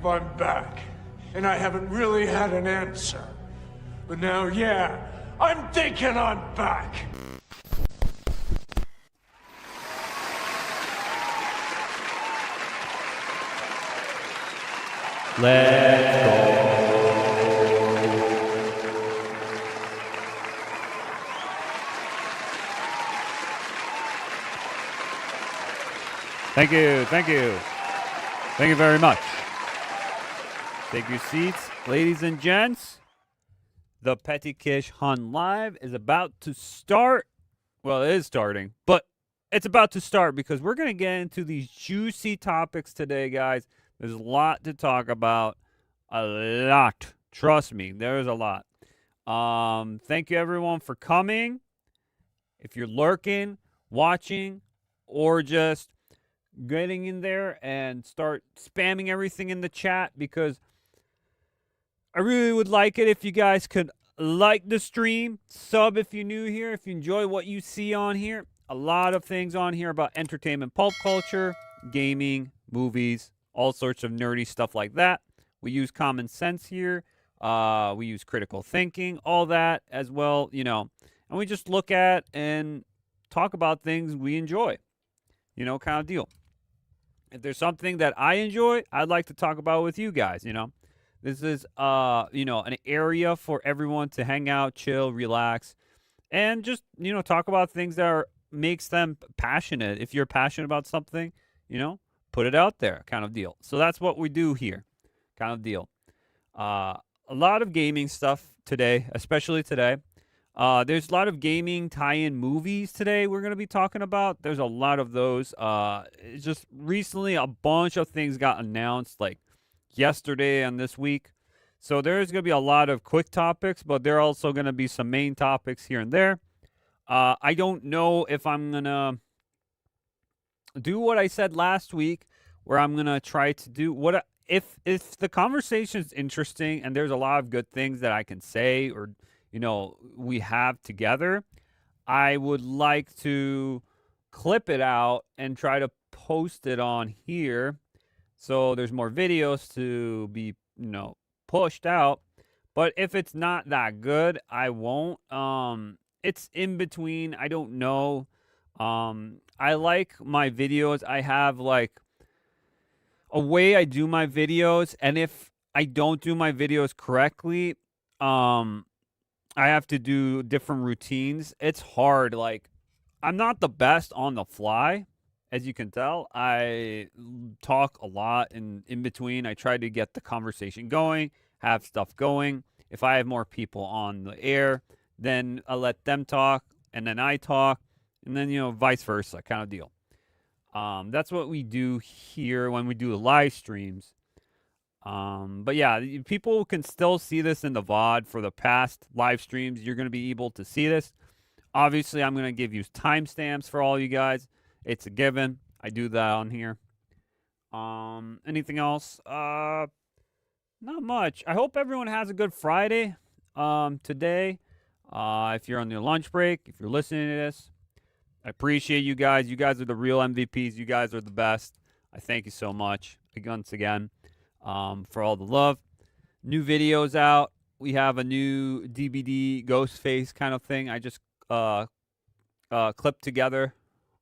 I'm back, and I haven't really had an answer. But now, yeah, I'm thinking I'm back. Let's go. Thank you, thank you. Thank you very much. Take your seats, ladies and gents. The Peti Kish Hun Live is about to start. Well, it is starting, but it's about to start because we're going to get into these juicy topics today, guys. There's a lot to talk about. A lot. Trust me, there's a lot. Thank you, everyone, for coming. If you're lurking, watching, or just getting in there and start spamming everything in the chat, because I really would like it if you guys could like the stream, sub if you're new here, if you enjoy what you see on here. A lot of things on here about entertainment, pulp culture, gaming, movies, all sorts of nerdy stuff like that. We use common sense here. We use critical thinking, all that as well, you know. And we just look at and talk about things we enjoy, you know, kind of deal. If there's something that I enjoy, I'd like to talk about with you guys, you know. This is, you know, an area for everyone to hang out, chill, relax, and just, you know, talk about things that makes them passionate. If you're passionate about something, you know, put it out there, kind of deal. So that's what we do here, kind of deal. A lot of gaming stuff today, especially today. There's a lot of gaming tie-in movies today we're going to be talking about. There's a lot of those. It's just recently a bunch of things got announced, like yesterday and this week. So there's going to be a lot of quick topics, but there are also going to be some main topics here and there. I don't know if I'm going to do what I said last week, where I'm going to try to do what if the conversation is interesting and there's a lot of good things that I can say, or you know, we have together, I would like to clip it out and try to post it on here, so there's more videos to be, you know, pushed out. But if it's not that good, I won't. It's in between. I don't know. I like my videos. I have like a way I do my videos, and if I don't do my videos correctly, I have to do different routines. It's hard. Like, I'm not the best on the fly, as you can tell. I talk a lot in between. I try to get the conversation going, have stuff going. If I have more people on the air, then I let them talk, and then I talk, and then, you know, vice versa, kind of deal. That's what we do here when we do the live streams. But yeah, people can still see this in the VOD for the past live streams. You're going to be able to see this. Obviously, I'm going to give you timestamps for all you guys. It's a given. I do that on here. Anything else? Not much. I hope everyone has a good Friday today. If you're on your lunch break, if you're listening to this, I appreciate you guys. You guys are the real MVPs. You guys are the best. I thank you so much once again. For all the love. New videos out. We have a new DVD Ghostface kind of thing I just clipped together.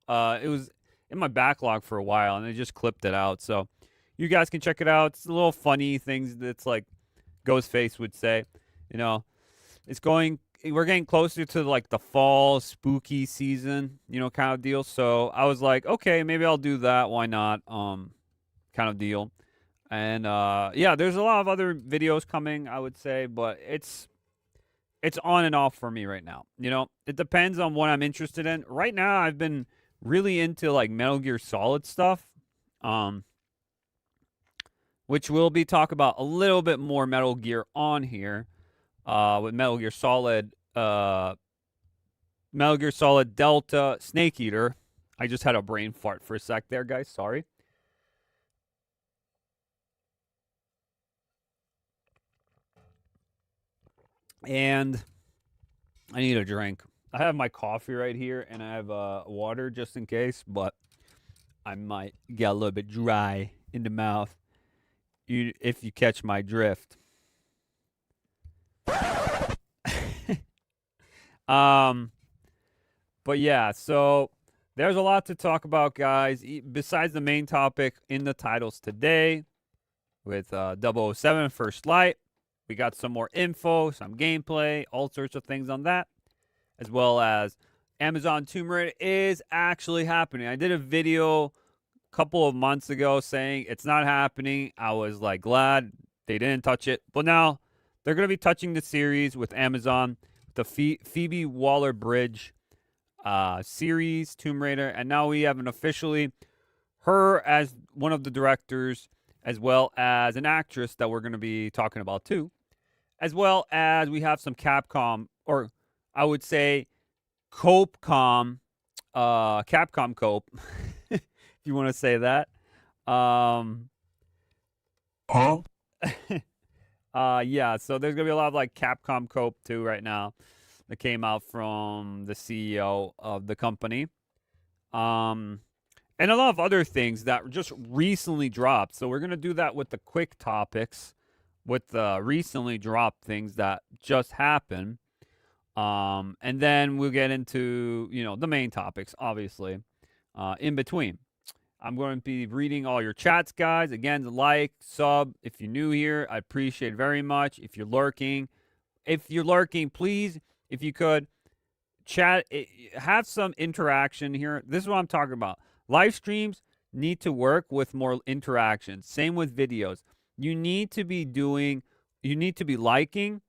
It was in my backlog for a while, and I just clipped it out. So you guys can check it out. It's a little funny things that's like Ghostface would say. You know, we're getting closer to like the fall spooky season, you know, kind of deal. So I was like, okay, maybe I'll do that. Why not? Kind of deal. And yeah, there's a lot of other videos coming, I would say, but it's on and off for me right now. You know, it depends on what I'm interested in. Right now, I've been really into like Metal Gear Solid stuff, which we'll be talking about a little bit more Metal Gear on here, with Metal Gear Solid Delta Snake Eater. I just had a brain fart for a sec there, guys. Sorry. And I need a drink. I have my coffee right here, and I have water just in case, but I might get a little bit dry in the mouth. if you catch my drift. But yeah, so there's a lot to talk about, guys. Besides the main topic in the titles today with 007 First Light, we got some more info, some gameplay, all sorts of things on that, as well as Amazon Tomb Raider is actually happening. I did a video a couple of months ago saying it's not happening. I was like glad they didn't touch it, but now they're going to be touching the series with Amazon, the Phoebe Waller-Bridge series, Tomb Raider, and now we have officially her as one of the directors, as well as an actress that we're going to be talking about too, as well as we have some Capcom, or I would say Capcom Cope, if you want to say that. Yeah, so there's going to be a lot of like Capcom Cope too right now that came out from the CEO of the company. And a lot of other things that just recently dropped. So we're going to do that with the quick topics, with the recently dropped things that just happened. And then we'll get into, the main topics, obviously, in between. I'm going to be reading all your chats, guys. Again, like, sub. If you're new here, I appreciate it very much. If you're lurking, please, if you could, chat, have some interaction here. This is what I'm talking about. Live streams need to work with more interaction. Same with videos. You need to be liking,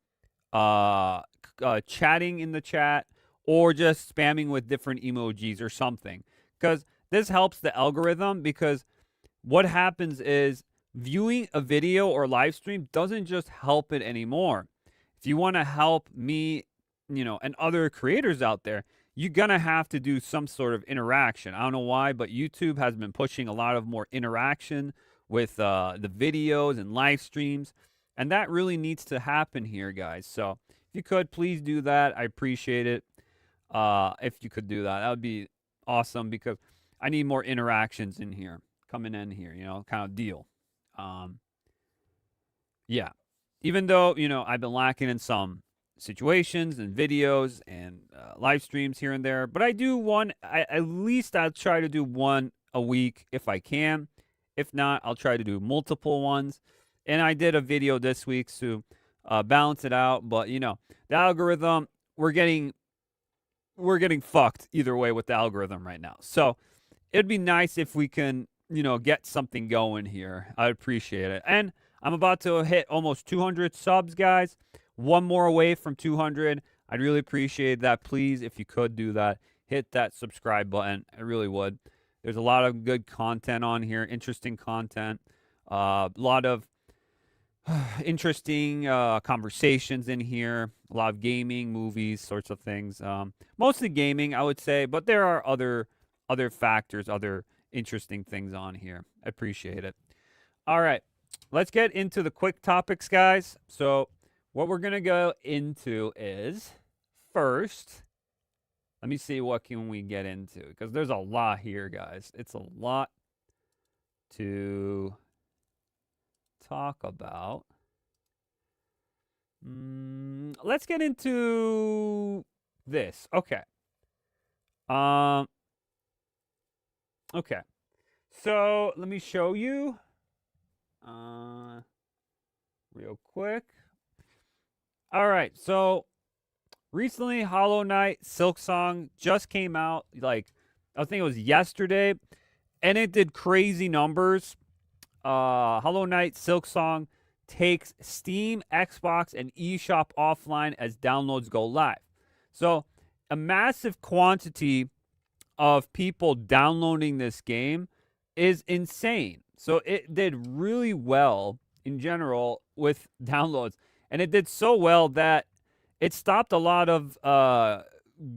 chatting in the chat, or just spamming with different emojis or something. Because this helps the algorithm, because what happens is viewing a video or live stream doesn't just help it anymore. If you want to help me, and other creators out there, you're going to have to do some sort of interaction. I don't know why, but YouTube has been pushing a lot of more interaction with the videos and live streams. And that really needs to happen here, guys. So if you could, please do that. I appreciate it. If you could do that, that would be awesome, because I need more interactions in here, coming in here, kind of deal. Yeah. Even though, I've been lacking in some situations and videos and live streams here and there, but I do one, at least I'll try to do one a week if I can. If not, I'll try to do multiple ones. And I did a video this week to balance it out, but the algorithm, we're getting fucked either way with the algorithm right now. So it'd be nice if we can, get something going here. I'd appreciate it. And I'm about to hit almost 200 subs, guys. One more away from 200. I'd really appreciate that. Please, if you could do that, hit that subscribe button. I really would. There's a lot of good content on here, interesting content, a lot of interesting conversations in here, a lot of gaming, movies, sorts of things. Mostly gaming, I would say, but there are other factors, other interesting things on here. I appreciate it. All right, let's get into the quick topics, guys. So what we're going to go into is, first, let me see what can we get into, because there's a lot here, guys. It's a lot to talk about. Let's get into this. Okay. Okay. So let me show you real quick. All right. So recently, Knight Silksong just came out. Like, I think it was yesterday, and it did crazy numbers. Knight Silksong takes Steam, Xbox, and eShop offline as downloads go live. So a massive quantity of people downloading this game is insane. So it did really well in general with downloads. And it did so well that it stopped a lot of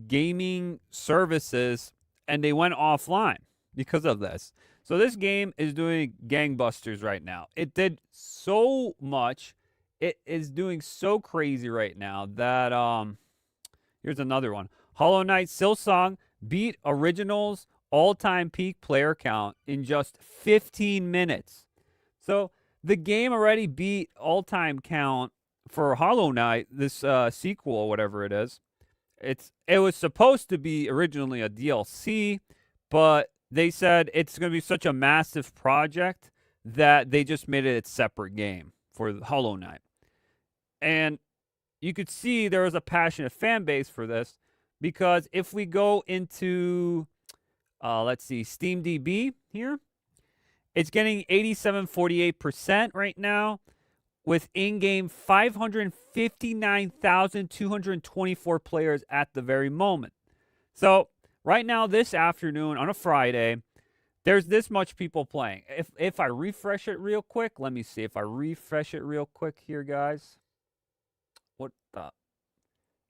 gaming services, and they went offline because of this. So this game is doing gangbusters right now. It did so much. It is doing so crazy right now that here's another one. Knight Silksong beat Original's all-time peak player count in just 15 minutes. So the game already beat all-time count for Hollow Knight, this sequel or whatever it is. It was supposed to be originally a DLC, but they said it's going to be such a massive project that they just made it a separate game for Hollow Knight. And you could see there was a passionate fan base for this, because if we go into, let's see, SteamDB here, it's getting 87.48% right now, with in-game 559,224 players at the very moment. So right now, this afternoon on a Friday, there's this much people playing. If I refresh it real quick, let me see. If I refresh it real quick here, guys. What the? I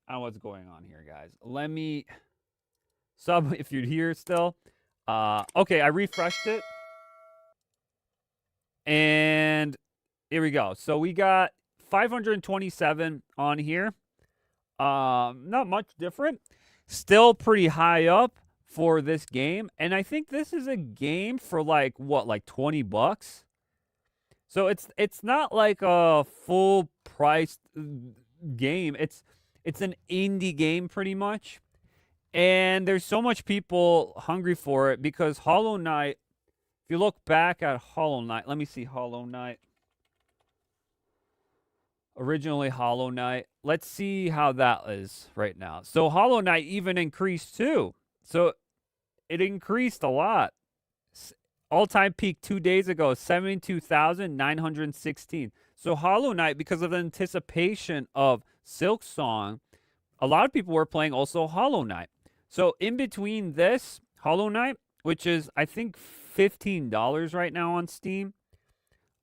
don't know what's going on here, guys. Let me sub if you're here still. Okay, I refreshed it. And here we go. So we got 527 on here. Not much different. Still pretty high up for this game. And I think this is a game for like 20 bucks. So it's not like a full priced game. It's an indie game pretty much. And there's so much people hungry for it because Hollow Knight, if you look back at Hollow Knight, let me see Hollow Knight. Originally Hollow Knight. Let's see how that is right now. So Hollow Knight even increased too. So it increased a lot. All-time peak 2 days ago, 72,916. So Hollow Knight, because of the anticipation of Silksong, a lot of people were playing also Hollow Knight. So in between this, Hollow Knight, which is, I think, $15 right now on Steam,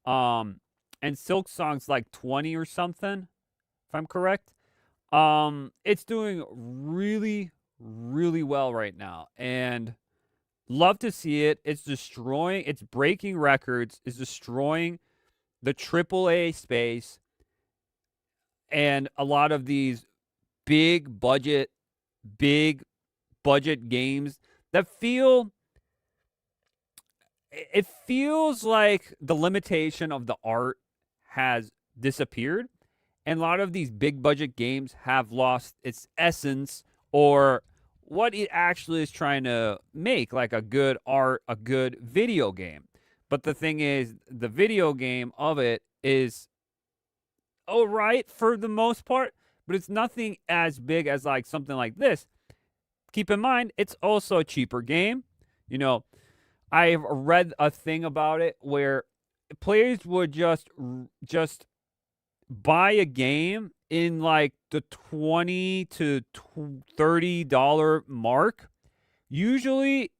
and Silksong's like 20 or something, if I'm correct. It's doing really, really well right now. And love to see it. It's breaking records. It's destroying the AAA space. And a lot of these big budget games that it feels like the limitation of the art has disappeared, and a lot of these big budget games have lost its essence or what it actually is trying to make, like a good art, a good video game. But the thing is, the video game of it is all right for the most part, but it's nothing as big as like something like this. Keep in mind, it's also a cheaper game. You know, I've read a thing about it where players would just buy a game in like the $20 to $30 mark. Usually,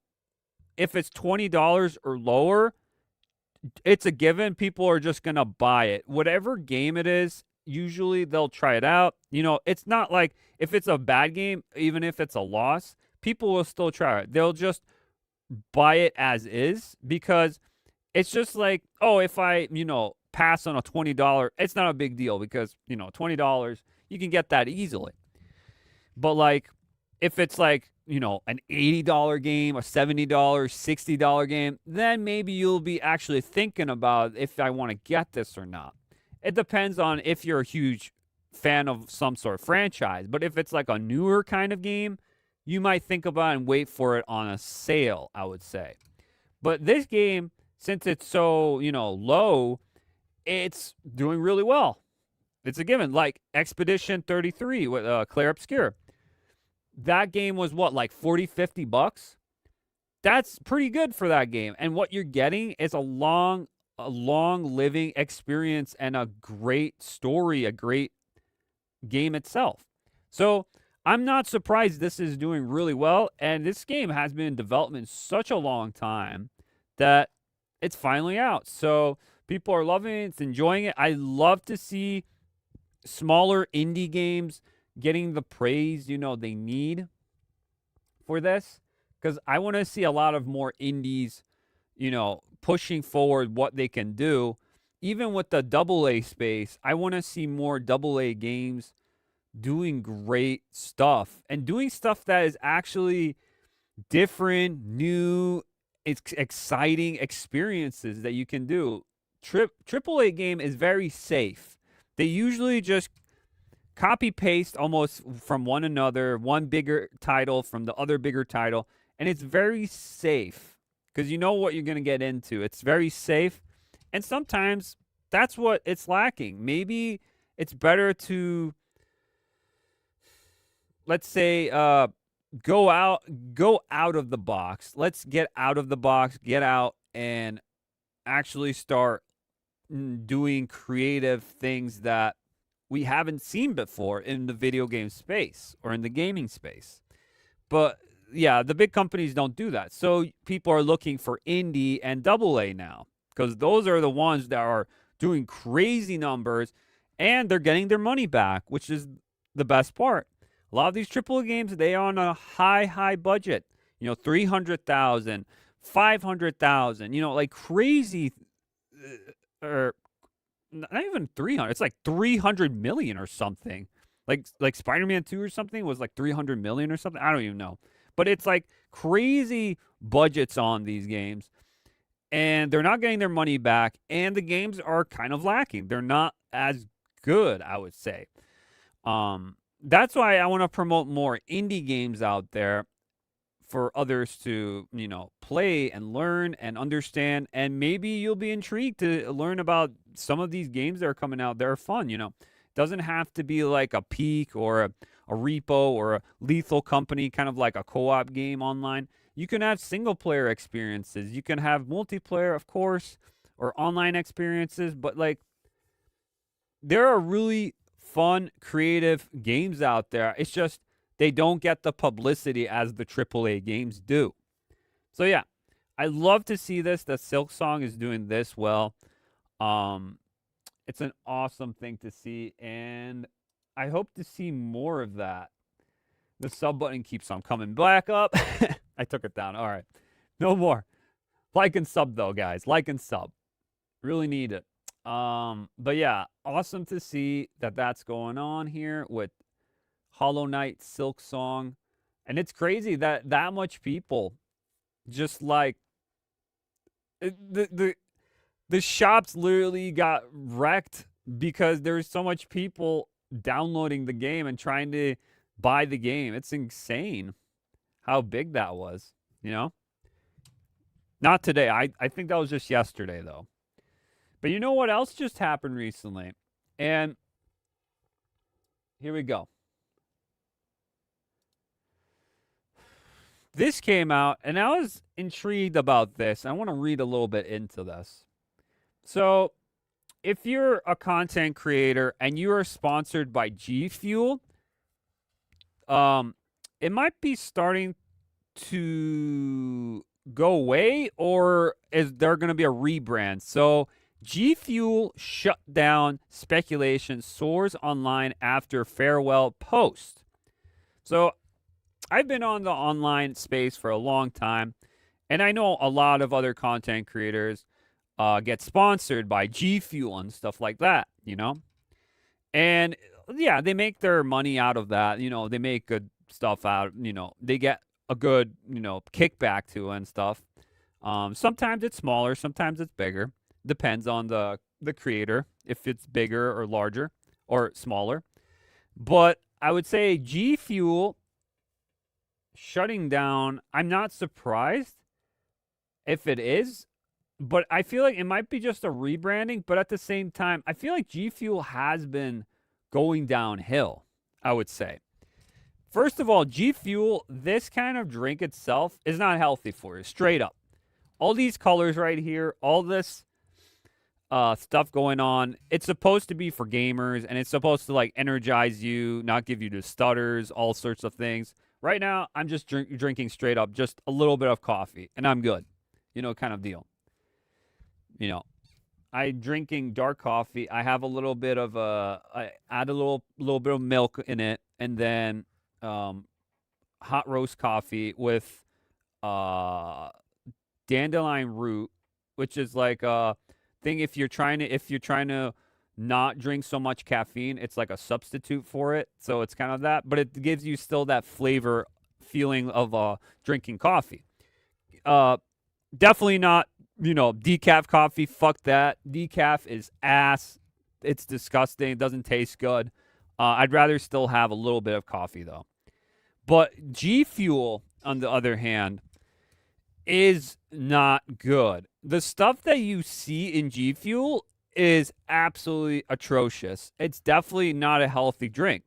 if it's $20 or lower, it's a given. People are just going to buy it. Whatever game it is, usually they'll try it out. You know, it's not like if it's a bad game, even if it's a loss, people will still try it. They'll just buy it as is because it's just like, oh, if I, pass on a $20, it's not a big deal because, $20, you can get that easily. But like, if it's like, an $80 game, a $70, $60 game, then maybe you'll be actually thinking about if I want to get this or not. It depends on if you're a huge fan of some sort of franchise. But if it's like a newer kind of game, you might think about it and wait for it on a sale, I would say. But this game, since it's so, low, it's doing really well. It's a given. Like Expedition 33 with Claire Obscure. That game was what, like $40, $50? That's pretty good for that game. And what you're getting is a long living experience and a great story, a great game itself. So I'm not surprised this is doing really well. And this game has been in development such a long time that it's finally out. So people are loving it. It's enjoying it. I love to see smaller indie games getting the praise, they need for this. Because I want to see a lot of more indies, pushing forward what they can do. Even with the AA space, I want to see more AA games doing great stuff. And doing stuff that is actually different, new, exciting experiences that you can do. AAA game is very safe. They usually just copy paste almost from one another, one bigger title from the other bigger title, and it's very safe because you know what you're going to get into. It's very safe, and sometimes that's what it's lacking. Maybe it's better to, let's say, go out of the box. Let's get out of the box, get out and actually start doing creative things that we haven't seen before in the video game space or in the gaming space. But yeah, the big companies don't do that. So people are looking for indie and AA now because those are the ones that are doing crazy numbers and they're getting their money back, which is the best part. A lot of these AAA games, they are on a high budget. 300,000, 500,000, like crazy, or not even 300. It's like 300 million or something. Like Spider-Man 2 or something was like 300 million or something. I don't even know. But it's like crazy budgets on these games. And they're not getting their money back. And the games are kind of lacking. They're not as good, I would say. That's why I want to promote more indie games out there for others to, play and learn and understand. And maybe you'll be intrigued to learn about some of these games that are coming out. They're fun, Doesn't have to be like a Peak or a Repo or a Lethal Company, kind of like a co-op game online. You can have single-player experiences. You can have multiplayer, of course, or online experiences. But, there are really fun, creative games out there. It's just they don't get the publicity as the AAA games do. So, yeah, I love to see this, that Silksong is doing this well. It's an awesome thing to see, and I hope to see more of that. The sub button keeps on coming back up. I took it down. All right. No more. Like and sub, though, guys. Like and sub. Really need it. But, yeah, awesome to see that that's going on here with Knight Silksong. And it's crazy that much people just the shops literally got wrecked because there's so much people downloading the game and trying to buy the game. It's insane how big that was, Not today. I think that was just yesterday, though. But you know what else just happened recently? And here we go. This came out, and I was intrigued about this. I want to read a little bit into this. So, if you're a content creator and you are sponsored by G Fuel, it might be starting to go away, or is there going to be a rebrand? So, G Fuel shut down speculation soars online after farewell post. So, I've been on the online space for a long time, and I know a lot of other content creators get sponsored by G Fuel and stuff like that, And, yeah, they make their money out of that. They make good stuff out. They get a good, kickback to it and stuff. Sometimes it's smaller. Sometimes it's bigger. Depends on the creator, if it's bigger or larger or smaller. But I would say G Fuel shutting down, I'm not surprised if it is, but I feel like it might be just a rebranding. But at the same time, I feel like G Fuel has been going downhill, I would say. First of all, G Fuel, this kind of drink itself is not healthy for you, straight up. All these colors right here, all this stuff going on, it's supposed to be for gamers, and it's supposed to energize you, not give you the stutters, all sorts of things. Right now, I'm just drinking straight up just a little bit of coffee, and I'm good, kind of deal. I'm drinking dark coffee. I have a little bit of I add a little bit of milk in it, and then hot roast coffee with dandelion root, which is like a thing if you're trying to not drink so much caffeine, it's like a substitute for it. So it's kind of that, but it gives you still that flavor feeling of drinking coffee. Definitely not decaf coffee, fuck that. Decaf is ass. It's disgusting. It doesn't taste good. I'd rather still have a little bit of coffee, though. But G Fuel, on the other hand, is not good. The stuff that you see in G Fuel is absolutely atrocious. It's definitely not a healthy drink.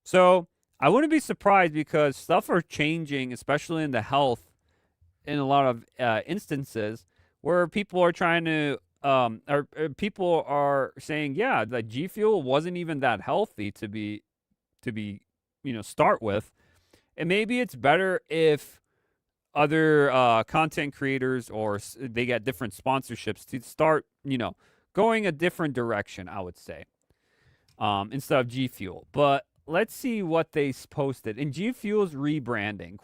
So I wouldn't be surprised because stuff are changing, especially in the health, in a lot of instances where people are trying to, or people are saying, yeah, that G Fuel wasn't even that healthy to be, start with. And maybe it's better if other content creators or they get different sponsorships to start, going a different direction, I would say, instead of G Fuel. But let's see what they posted. In G Fuel's rebranding, ?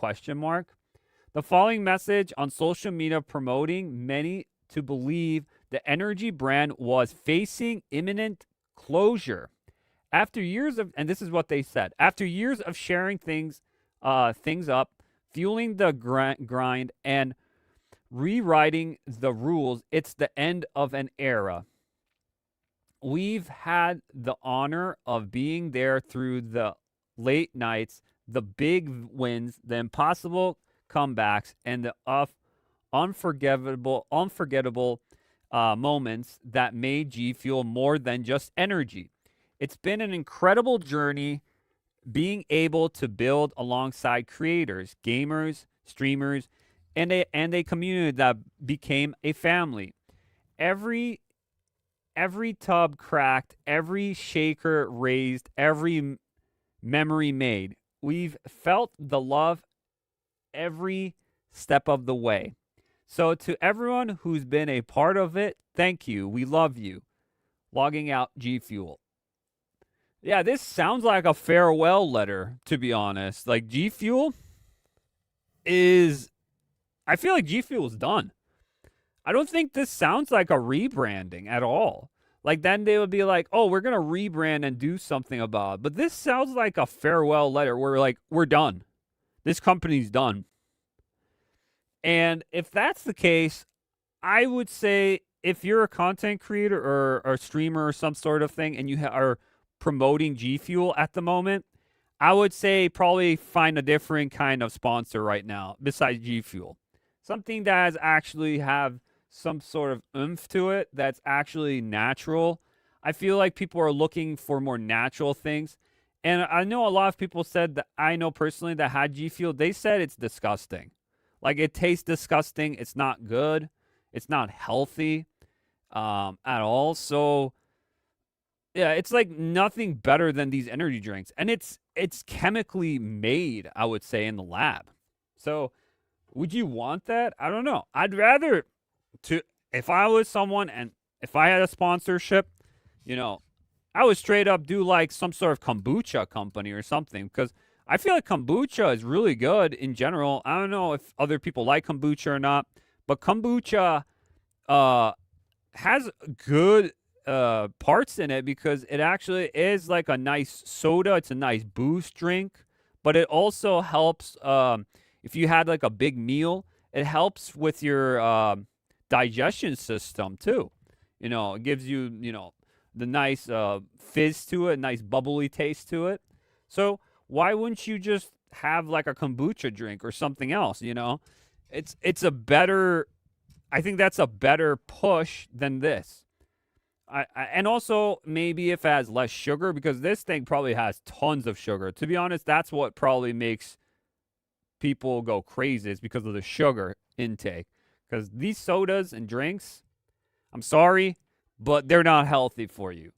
The following message on social media promoting many to believe the energy brand was facing imminent closure. After years of, and this is what they said, after years of sharing things up, fueling the grind, and rewriting the rules, it's the end of an era. We've had the honor of being there through the late nights, the big wins, the impossible comebacks, and the unforgettable moments that made G Fuel more than just energy. It's been an incredible journey being able to build alongside creators, gamers, streamers, and a community that became a family. Every tub cracked, every shaker raised, every memory made. We've felt the love every step of the way. So to everyone who's been a part of it, thank you. We love you. Logging out, G Fuel. Yeah, this sounds like a farewell letter, to be honest. Like, G Fuel is... I feel like G Fuel is done. I don't think this sounds like a rebranding at all. Like, then they would be like, oh, we're going to rebrand and do something about it. But this sounds like a farewell letter where, like, we're done. This company's done. And if that's the case, I would say if you're a content creator or a streamer or some sort of thing and you are promoting G Fuel at the moment, I would say probably find a different kind of sponsor right now besides G Fuel. Something that has actually have some sort of oomph to it that's actually natural. I feel like people are looking for more natural things. And I know a lot of people said that I know personally that had G Fuel, they said it's disgusting. Like, it tastes disgusting. It's not good. It's not healthy at all. So, yeah, it's like nothing better than these energy drinks. And it's chemically made, I would say, in the lab. So, would you want that? I don't know. I'd rather if I was someone and if I had a sponsorship, I would straight up do like some sort of kombucha company or something, because I feel like kombucha is really good in general. I don't know if other people like kombucha or not, but kombucha has good parts in it because it actually is like a nice soda. It's a nice boost drink, but it also helps if you had like a big meal. It helps with your digestion system too. It gives you, the nice fizz to it, nice bubbly taste to it. So why wouldn't you just have like a kombucha drink or something else? It's a better. I think that's a better push than this. And also maybe if it has less sugar, because this thing probably has tons of sugar. To be honest, that's what probably makes people go crazy, is because of the sugar intake. Because these sodas and drinks, I'm sorry, but they're not healthy for you.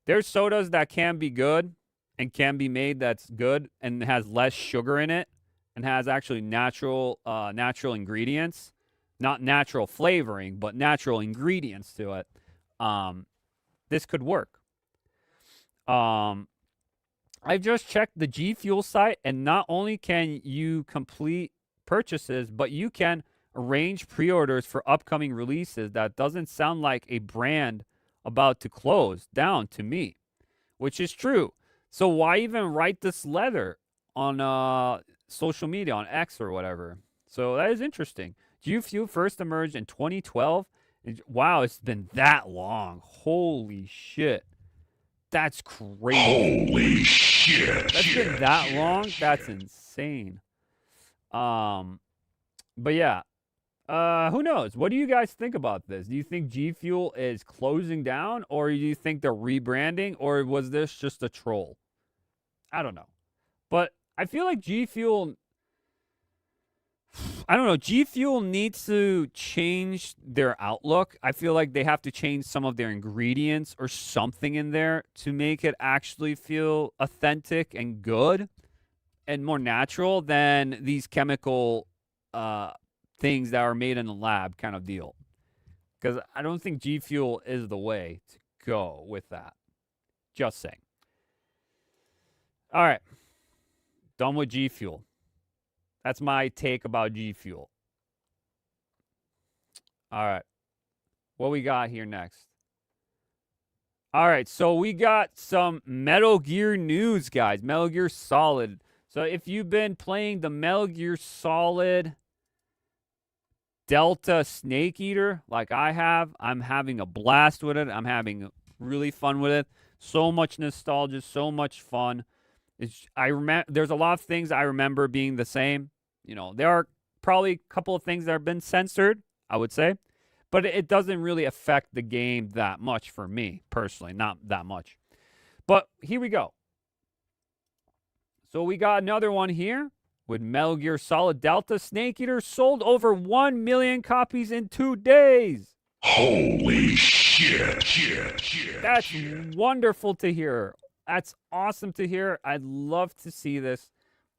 There's sodas that can be good and can be made that's good and has less sugar in it and has actually natural ingredients, not natural flavoring, but natural ingredients to it. This could work. I've just checked the G Fuel site, and not only can you complete purchases, but you can arrange pre-orders for upcoming releases. That doesn't sound like a brand about to close down to me, which is true. So why even write this letter on social media, on X or whatever? So that is interesting. G Fuel first emerged in 2012. Wow, it's been that long. Holy shit. That's crazy. Holy shit. That's been that long? That's insane. But yeah. Who knows? What do you guys think about this? Do you think G Fuel is closing down, or do you think they're rebranding, or was this just a troll? I don't know. But I feel like G Fuel, I don't know, G Fuel needs to change their outlook. I feel like they have to change some of their ingredients or something in there to make it actually feel authentic and good and more natural than these chemical things that are made in the lab kind of deal. Because I don't think G Fuel is the way to go with that. Just saying. All right. Done with G Fuel. That's my take about G Fuel. All right. What we got here next? All right. So we got some Metal Gear news, guys. Metal Gear Solid. So if you've been playing the Metal Gear Solid Delta Snake Eater like I have, I'm having a blast with it. I'm having really fun with it. So much nostalgia, so much fun. There's a lot of things I remember being the same. You know, there are probably a couple of things that have been censored, I would say, but it doesn't really affect the game that much for me personally, not that much. But here we go. So we got another one here with Metal Gear Solid Delta Snake Eater sold over 1 million copies in 2 days. Holy shit. That's wonderful to hear. That's awesome to hear. I'd love to see this.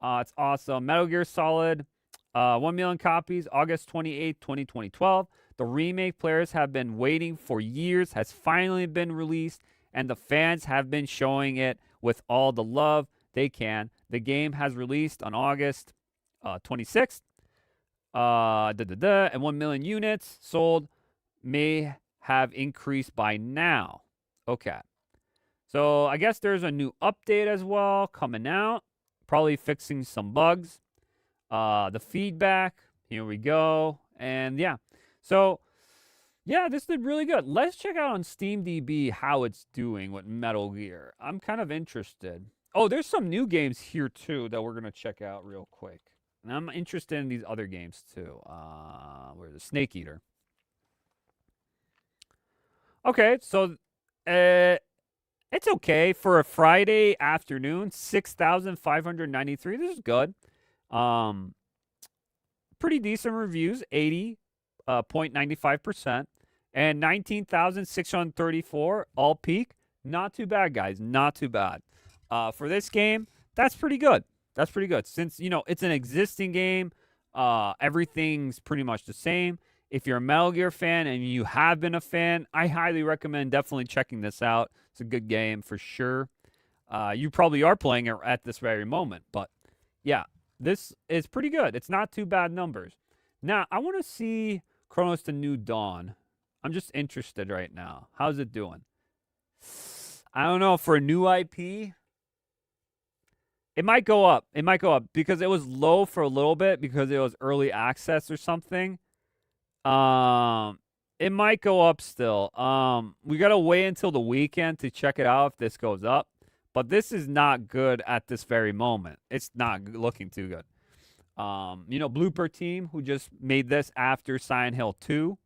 It's awesome. Metal Gear Solid, 1 million copies, August 28th, 2012. The remake players have been waiting for years, has finally been released, and the fans have been showing it with all the love they can. The game has released on August 26th. And 1 million units sold may have increased by now. Okay. So I guess there's a new update as well coming out. Probably fixing some bugs. The feedback. Here we go. And yeah. So yeah, this did really good. Let's check out on SteamDB how it's doing with Metal Gear. I'm kind of interested. Oh, there's some new games here too that we're going to check out real quick. And I'm interested in these other games too. Where's the Snake Eater? Okay, so it's okay for a Friday afternoon. 6,593. This is good. Pretty decent reviews. 80.95%. And 19,634 all peak. Not too bad, guys. Not too bad. For this game, that's pretty good. That's pretty good. Since, you know, it's an existing game, everything's pretty much the same. If you're a Metal Gear fan and you have been a fan, I highly recommend definitely checking this out. It's a good game for sure. You probably are playing it at this very moment. But, yeah, this is pretty good. It's not too bad numbers. Now, I want to see Chronos The New Dawn. I'm just interested right now. How's it doing? I don't know. For a new IP, it might go up. It might go up because it was low for a little bit because it was early access or something. It might go up still. We got to wait until the weekend to check it out if this goes up. But this is not good at this very moment. It's not looking too good. You know, Blooper Team, who just made this after Silent Hill 2.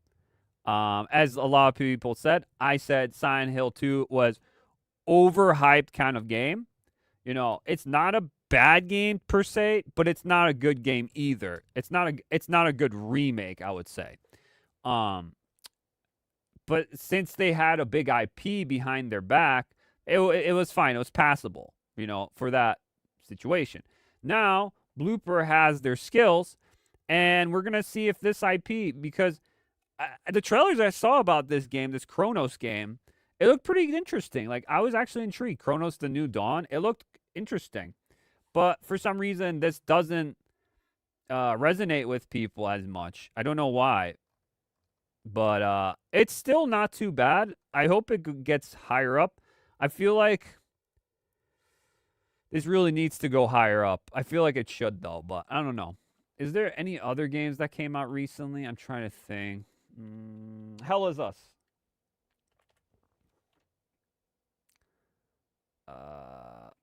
As a lot of people said, I said Silent Hill 2 was overhyped kind of game. You know, it's not a bad game per se, but it's not a good game either. It's not a good remake, I would say. But since they had a big IP behind their back, it was fine. It was passable, you know, for that situation. Now, Blooper has their skills, and we're going to see if this IP, because the trailers I saw about this game, this Chronos game, it looked pretty interesting. Like, I was actually intrigued. Chronos The New Dawn, it looked interesting. But for some reason, this doesn't resonate with people as much. I don't know why. But it's still not too bad. I hope it gets higher up. I feel like this really needs to go higher up. I feel like it should, though, but I don't know. Is there any other games that came out recently? I'm trying to think. Hell is Us.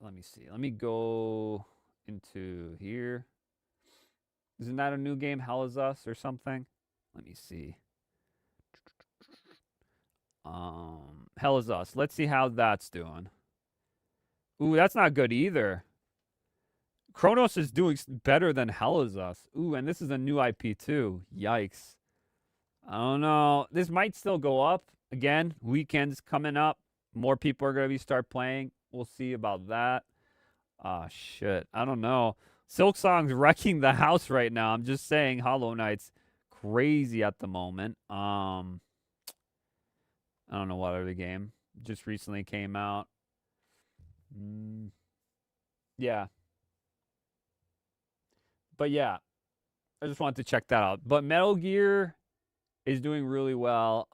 Let me see. Let me go into here. Isn't that a new game, Hell is Us or something? Let me see. Hell is Us. Let's see how that's doing. Ooh, that's not good either. Kronos is doing better than Hell is Us. Ooh, and this is a new IP too. Yikes. I don't know. This might still go up. Again, weekends coming up. More people are going to start playing. We'll see about that. Ah, shit. I don't know. Silksong's wrecking the house right now. I'm just saying Hollow Knight's crazy at the moment. I don't know what other game just recently came out. Yeah. But yeah, I just wanted to check that out. But Metal Gear is doing really well.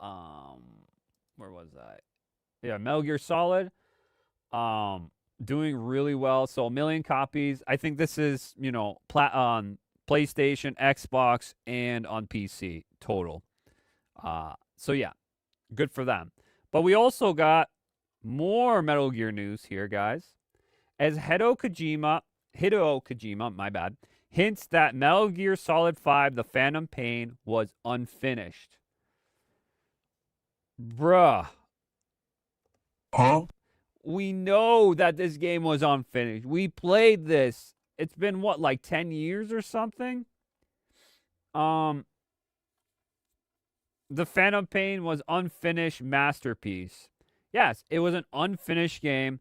Where was I? Yeah, Metal Gear Solid. Doing really well. So 1 million copies. I think this is, on PlayStation, Xbox, and on PC total. So yeah, good for them. But we also got more Metal Gear news here, guys. As Hideo Kojima, my bad, hints that Metal Gear Solid 5, The Phantom Pain, was unfinished. Bruh. Huh? We know that this game was unfinished. We played this. It's been, what, like 10 years or something? The Phantom Pain was unfinished masterpiece. Yes, it was an unfinished game.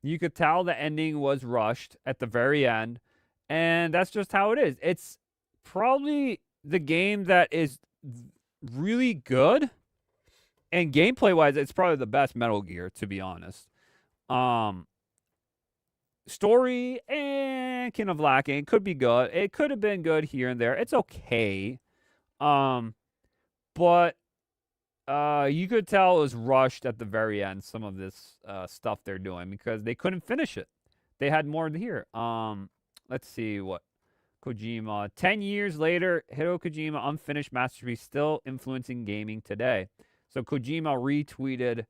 You could tell the ending was rushed at the very end. And that's just how it is. It's probably the game that is really good. And gameplay-wise, it's probably the best Metal Gear, to be honest. Story, kind of lacking. Could be good. It could have been good here and there. It's okay. But you could tell it was rushed at the very end, some of this stuff they're doing, because they couldn't finish it. They had more here. Let's see what Kojima. 10 years later, Hideo Kojima, unfinished masterpiece, still influencing gaming today. So Kojima retweeted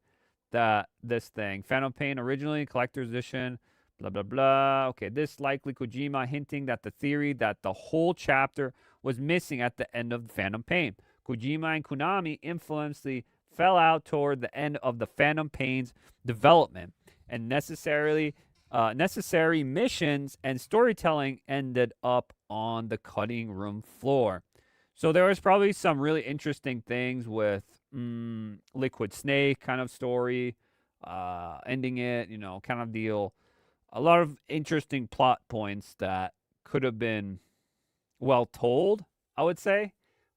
this thing. Phantom Pain, originally collector's edition, blah, blah, blah. Okay, this likely Kojima hinting that the theory that the whole chapter was missing at the end of Phantom Pain. Kojima and Konami infamously fell out toward the end of the Phantom Pain's development, and necessary missions and storytelling ended up on the cutting room floor. So there was probably some really interesting things with Liquid Snake kind of story, ending it, kind of deal. A lot of interesting plot points that could have been well told, I would say.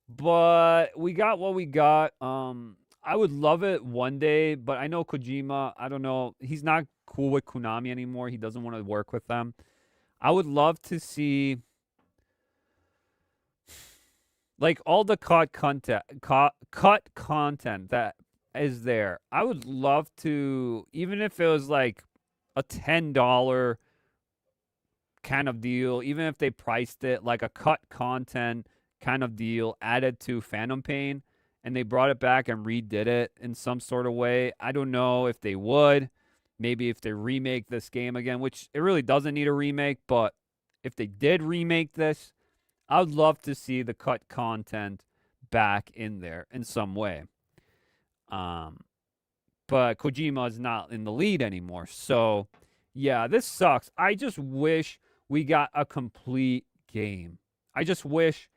But we got what we got. I would love it one day, but I know Kojima, I don't know. He's not cool with Konami anymore. He doesn't want to work with them. I would love to see like all the cut content that is there. I would love to, even if it was like a $10 kind of deal, even if they priced it like a cut content kind of deal added to Phantom Pain, and they brought it back and redid it in some sort of way. I don't know if they would. Maybe if they remake this game again, which it really doesn't need a remake, but if they did remake this, I would love to see the cut content back in there in some way. But Kojima is not in the lead anymore. So, yeah, this sucks. I just wish we got a complete game. I just wish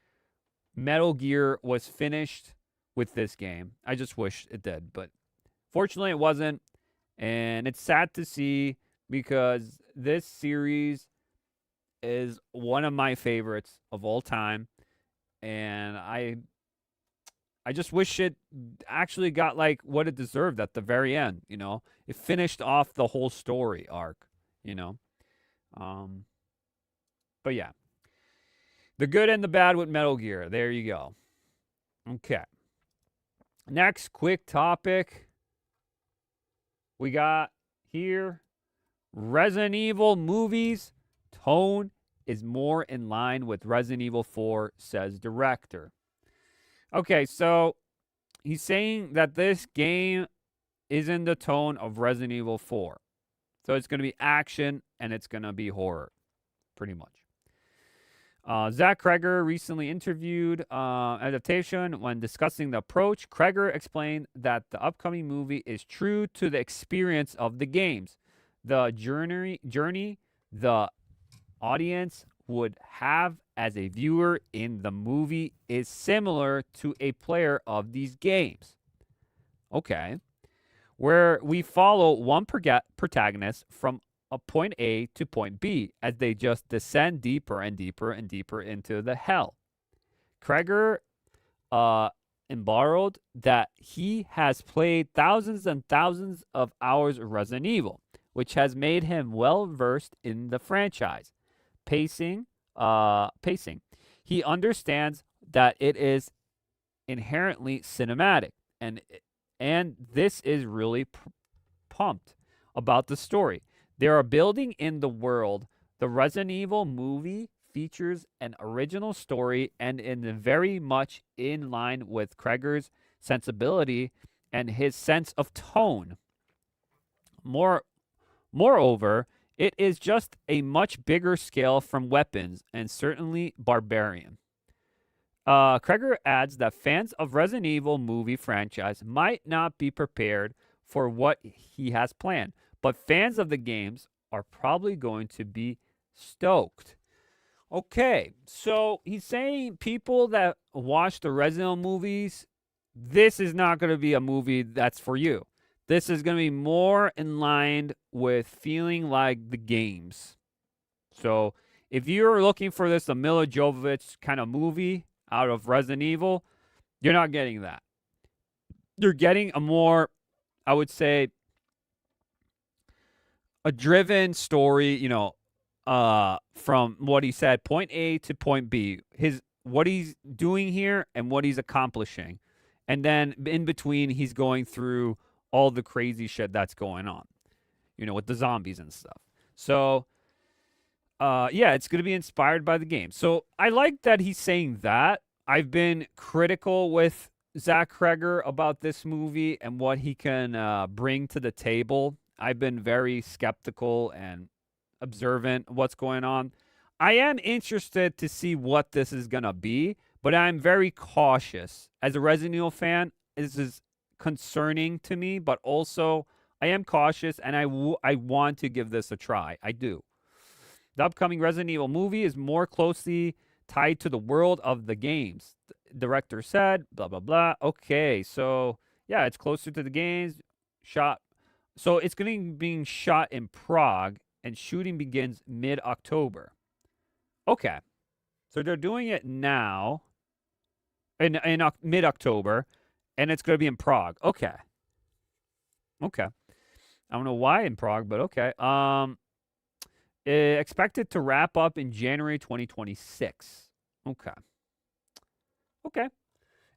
Metal Gear was finished with this game. I just wish it did. But fortunately, it wasn't. And it's sad to see because this series is one of my favorites of all time. And I just wish it actually got like what it deserved at the very end, It finished off the whole story arc, But yeah. The good and the bad with Metal Gear. There you go. Okay. Next quick topic. We got here Resident Evil movies tone is more in line with Resident Evil 4, says director. Okay, so he's saying that this game is in the tone of Resident Evil 4. So it's going to be action and it's going to be horror, pretty much. Zach Kreger recently interviewed Adaptation. When discussing the approach, Kreger explained that the upcoming movie is true to the experience of the games. The journey the audience would have as a viewer in the movie is similar to a player of these games. Okay. Where we follow one protagonist from a point A to point B as they just descend deeper and deeper and deeper into the hell. Kreger embarrassed that he has played thousands and thousands of hours of Resident Evil, which has made him well versed in the franchise. Pacing. He understands that it is inherently cinematic, and this is really pumped about the story. They are building in the world. The Resident Evil movie features an original story and is very much in line with Kreger's sensibility and his sense of tone. Moreover, it is just a much bigger scale from weapons and certainly barbarian. Kreger adds that fans of Resident Evil movie franchise might not be prepared for what he has planned, but fans of the games are probably going to be stoked. Okay, so he's saying people that watch the Resident Evil movies, this is not going to be a movie that's for you. This is going to be more in line with feeling like the games. So if you're looking for this, a Mila Jovovich kind of movie out of Resident Evil, you're not getting that. You're getting a more, I would say, a driven story, from what he said, point A to point B, what he's doing here and what he's accomplishing. And then in between, he's going through all the crazy shit that's going on, with the zombies and stuff. So, it's going to be inspired by the game. So I like that he's saying that. I've been critical with Zach Kreger about this movie and what he can bring to the table. I've been very skeptical and observant of what's going on. I am interested to see what this is going to be, but I'm very cautious. As a Resident Evil fan, this is concerning to me, but also I am cautious and I want to give this a try. I do. The upcoming Resident Evil movie is more closely tied to the world of the games. The director said, blah, blah, blah. Okay, so yeah, it's closer to the games. So it's going to be being shot in Prague, and shooting begins mid-October. Okay. So they're doing it now, in mid-October, and it's going to be in Prague. Okay. I don't know why in Prague, but okay. Expected to wrap up in January 2026. Okay.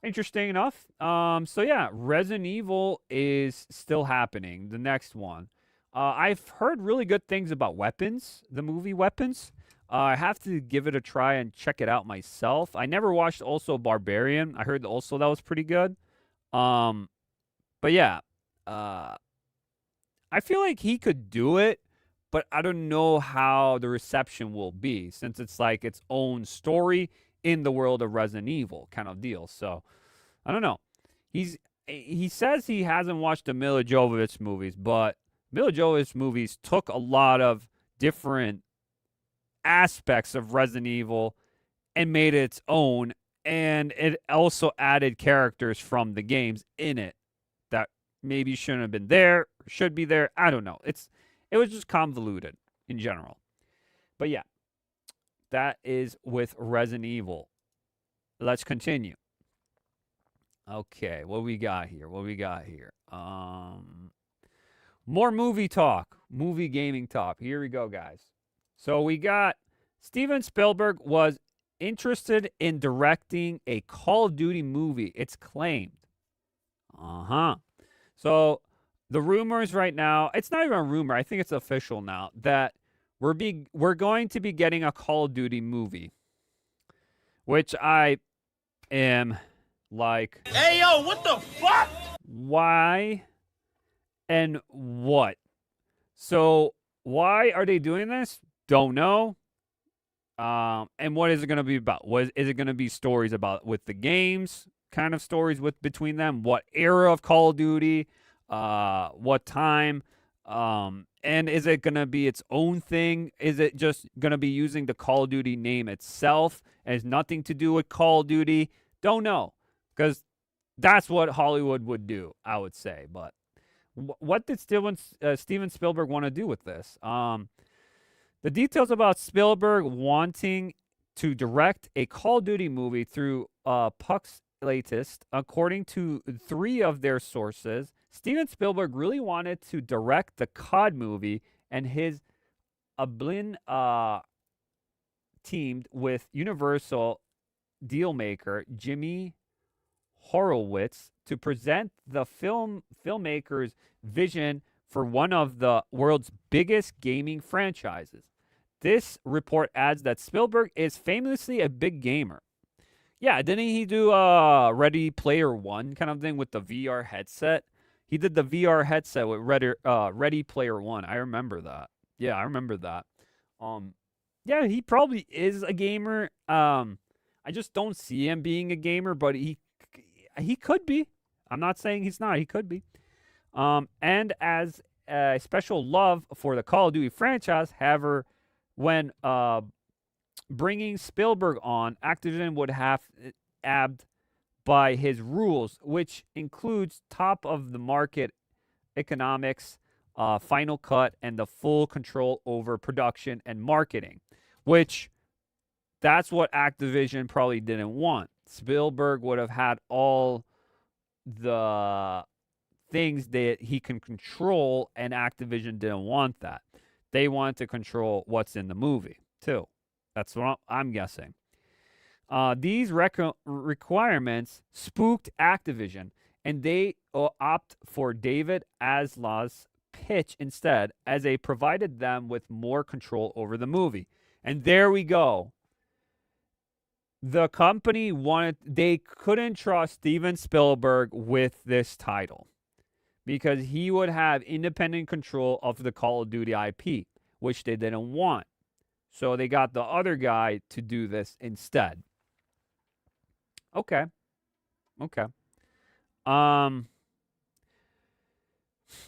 Interesting enough. So yeah, Resident Evil is still happening. The next one. I've heard really good things about Weapons, the movie Weapons. I have to give it a try and check it out myself. I never watched also Barbarian. I heard also that was pretty good. But yeah, I feel like he could do it, but I don't know how the reception will be since it's like its own story in the world of Resident Evil kind of deal. So I don't know. He says he hasn't watched the Mila Jovovich movies, but Mila Jovovich movies took a lot of different aspects of Resident Evil and made it its own, and it also added characters from the games in it that maybe shouldn't have been there, or should be there. I don't know. It was just convoluted in general. But yeah, that is with Resident Evil. Let's continue. Okay, what we got here? More movie talk, movie gaming talk. Here we go, guys. So we got Steven Spielberg was interested in directing a Call of Duty movie, it's claimed. So the rumors right now, it's not even a rumor, I think it's official now, that we're going to be getting a Call of Duty movie, which I am like, Hey, yo, what the fuck? why and what? So why are they doing this? Don't know. And what is it going to be about? Is it going to be stories about with the games, kind of stories with between them? What era of Call of Duty? What time? And is it going to be its own thing? Is it just going to be using the Call of Duty name itself? It has nothing to do with Call of Duty. Don't know, because that's what Hollywood would do, I would say. But what did Steven Spielberg want to do with this? The details about Spielberg wanting to direct a Call of Duty movie through Puck's latest, according to 3 of their sources, Steven Spielberg really wanted to direct the COD movie, and his Ablin teamed with Universal dealmaker Jimmy Horowitz to present the filmmaker's vision for one of the world's biggest gaming franchises. This report adds that Spielberg is famously a big gamer. Yeah, didn't he do Ready Player One kind of thing with the VR headset? He did the VR headset with Ready Player One. I remember that. Yeah, I remember that. Yeah, he probably is a gamer. I just don't see him being a gamer, but he could be. I'm not saying he's not. He could be. And as a special love for the Call of Duty franchise, however, when bringing Spielberg on, Activision would have abide by his rules, which includes top of the market economics, final cut, and the full control over production and marketing, which that's what Activision probably didn't want. Spielberg would have had all the things that he can control, and Activision didn't want that. They wanted to control what's in the movie, too. That's what I'm guessing. These requirements spooked Activision, and they opt for David Aslaw's pitch instead, as they provided them with more control over the movie. And there we go. The company they couldn't trust Steven Spielberg with this title because he would have independent control of the Call of Duty IP, which they didn't want. So they got the other guy to do this instead. Okay.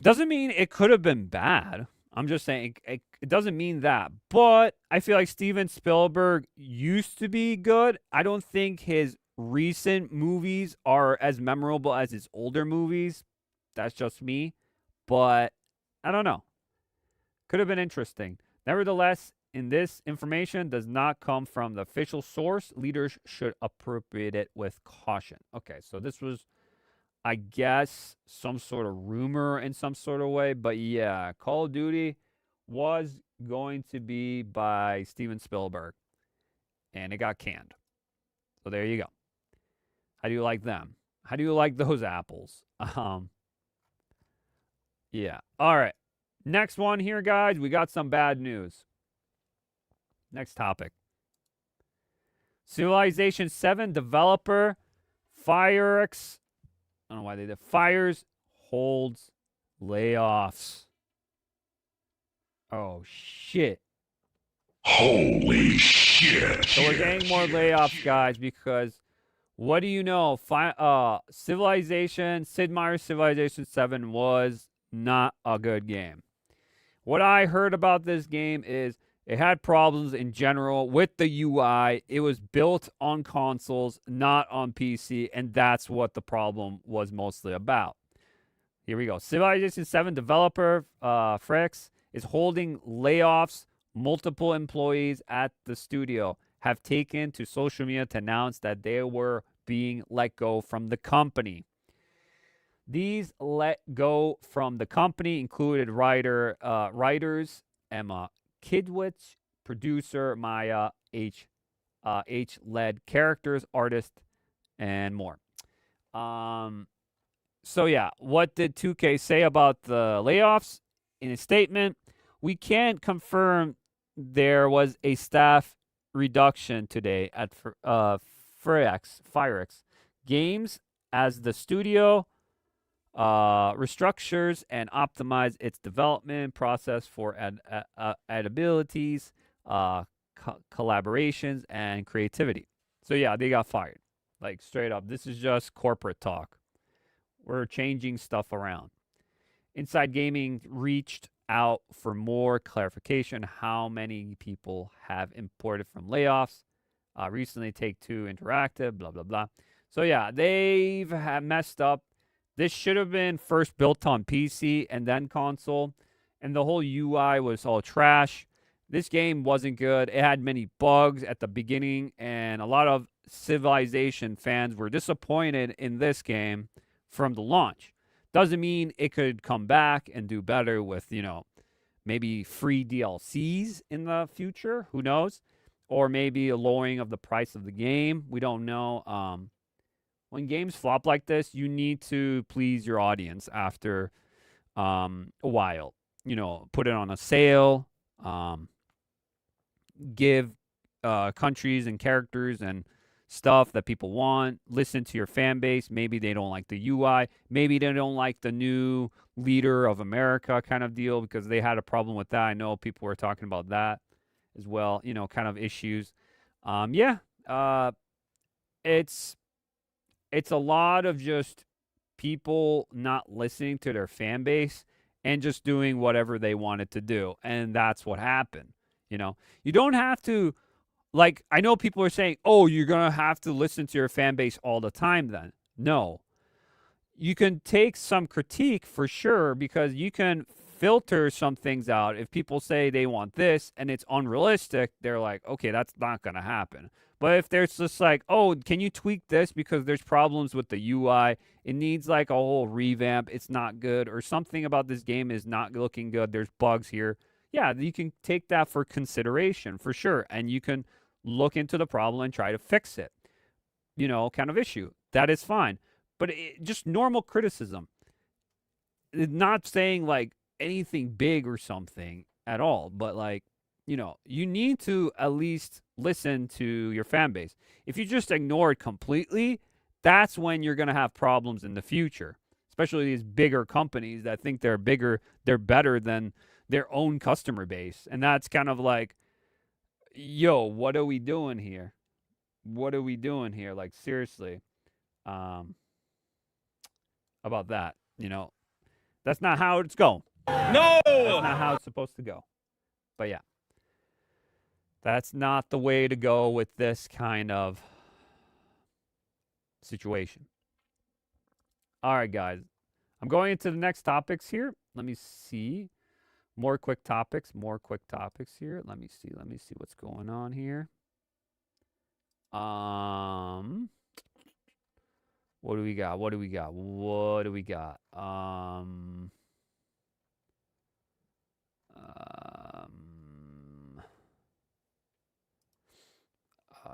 Doesn't mean it could have been bad. I'm just saying it doesn't mean that. But I feel like Steven Spielberg used to be good. I don't think his recent movies are as memorable as his older movies. That's just me. But I don't know. Could have been interesting. Nevertheless, in this information does not come from the official source. Leaders should appropriate it with caution. Okay, so this was, I guess, some sort of rumor in some sort of way. But yeah, Call of Duty was going to be by Steven Spielberg. And it got canned. So there you go. How do you like them? How do you like those apples? Yeah. All right. Next one here, guys. We got some bad news. Next topic. Civilization 7 developer fires. I don't know why they did. Fires, holds, layoffs. Oh, shit. Holy shit. So we're getting more layoffs, guys, because what do you know? Sid Meier's Civilization 7 was not a good game. What I heard about this game is it had problems in general with the UI. It was built on consoles, not on PC, and that's what the problem was mostly about. Here we go. Civilization 7 developer Frex is holding layoffs. Multiple employees at the studio have taken to social media to announce that they were being let go from the company. These let go from the company included writers Emma Kidwitz, producer Maya H. Led characters, artist, and more. So yeah, what did 2K say about the layoffs? In a statement, we can't confirm there was a staff reduction today at Firex Games as the studio restructures and optimize its development process for abilities, collaborations, and creativity. So yeah, they got fired. Like straight up. This is just corporate talk. We're changing stuff around. Inside Gaming reached out for more clarification how many people have imported from layoffs. Recently, Take-Two Interactive, blah, blah, blah. So yeah, they've messed up. This should have been first built on PC and then console. And the whole UI was all trash. This game wasn't good. It had many bugs at the beginning. And a lot of Civilization fans were disappointed in this game from the launch. Doesn't mean it could come back and do better with, maybe free DLCs in the future. Who knows? Or maybe a lowering of the price of the game. We don't know. When games flop like this, you need to please your audience after a while. Put it on a sale. Give countries and characters and stuff that people want. Listen to your fan base. Maybe they don't like the UI. Maybe they don't like the new leader of America kind of deal because they had a problem with that. I know people were talking about that as well, kind of issues. It's a lot of just people not listening to their fan base and just doing whatever they wanted to do. And that's what happened. You don't have to, I know people are saying, oh, you're going to have to listen to your fan base all the time then. No. You can take some critique for sure because you can filter some things out. If people say they want this and it's unrealistic, they're like, okay, that's not going to happen. But if there's just oh, can you tweak this because there's problems with the UI, it needs a whole revamp, it's not good, or something about this game is not looking good, there's bugs here. Yeah, you can take that for consideration for sure. And you can look into the problem and try to fix it, kind of issue. That is fine. But just normal criticism. Not saying anything big or something at all. But you need to at least listen to your fan base. If you just ignore it completely, that's when you're going to have problems in the future. Especially these bigger companies that think they're bigger, they're better than their own customer base. And that's kind of yo, what are we doing here? What are we doing here? Seriously. About that, That's not how it's going. No! That's not how it's supposed to go. But yeah. That's not the way to go with this kind of situation. All right, guys. I'm going into the next topics here. Let me see. More quick topics here. Let me see what's going on here. What do we got?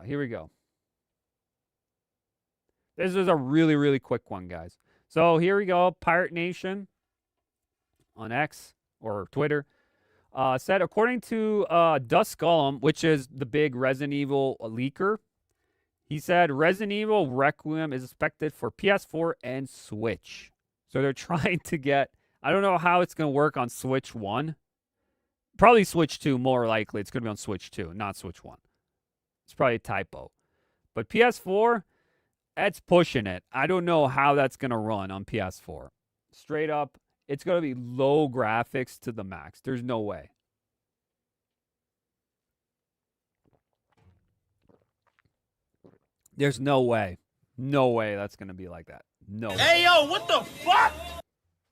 Here we go. This is a really, really quick one, guys. So here we go. Pirate Nation on X or Twitter said, according to Dust Golem, which is the big Resident Evil leaker, he said Resident Evil Requiem is expected for PS4 and Switch. So they're trying to get, I don't know how it's going to work on Switch 1. Probably Switch 2, more likely. It's going to be on Switch 2, not Switch 1. It's probably a typo. But PS4, that's pushing it. I don't know how that's going to run on PS4. Straight up, it's going to be low graphics to the max. There's no way. There's no way. No way that's going to be like that. No way. Hey, yo, what the fuck?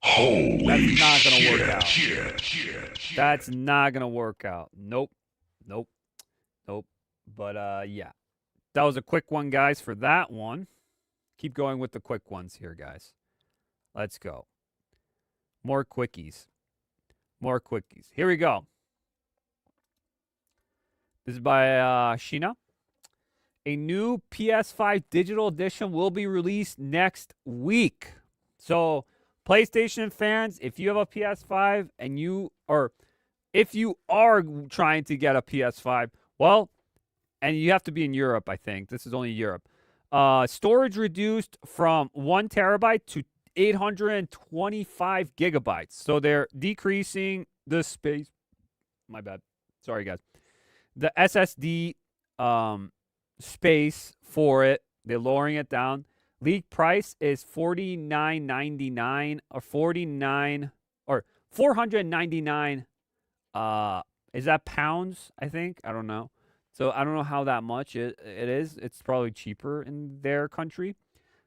Holy That's not going to work out. shit. That's not going to work out. Nope. But, yeah. That was a quick one, guys, for that one. Keep going with the quick ones here, guys. Let's go. More quickies. Here we go. This is by Sheena. A new PS5 digital edition will be released next week. So, PlayStation fans, if you have a PS5 and you, or if you are trying to get a PS5, well, and you have to be in Europe, I think. This is only Europe. Storage reduced from 1 terabyte to 825 gigabytes. So they're decreasing the space. My bad. Sorry, guys. The SSD space for it, they're lowering it down. League price is $49.99 or 49 or 499. Is that pounds? I think, I don't know. So I don't know how that much it is. It's probably cheaper in their country.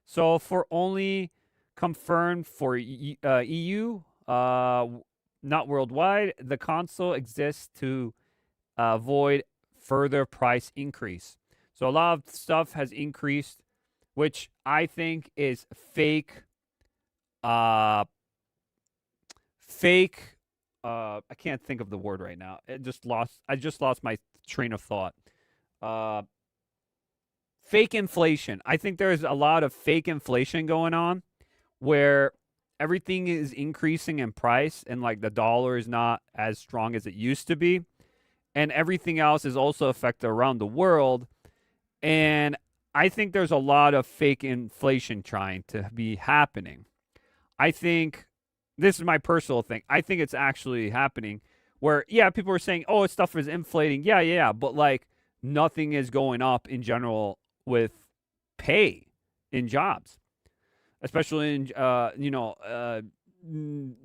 So for only confirmed for EU, not worldwide, the console exists to avoid further price increase. So a lot of stuff has increased, which I think is fake. I can't think of the word right now. I just lost my train of thought. Fake inflation. I think there's a lot of fake inflation going on where everything is increasing in price and like the dollar is not as strong as it used to be. And everything else is also affected around the world. And I think there's a lot of fake inflation trying to be happening. I think this is my personal thing. I think it's actually happening where, yeah, people are saying, oh, stuff is inflating. Yeah. But like nothing is going up in general with pay in jobs, especially in, a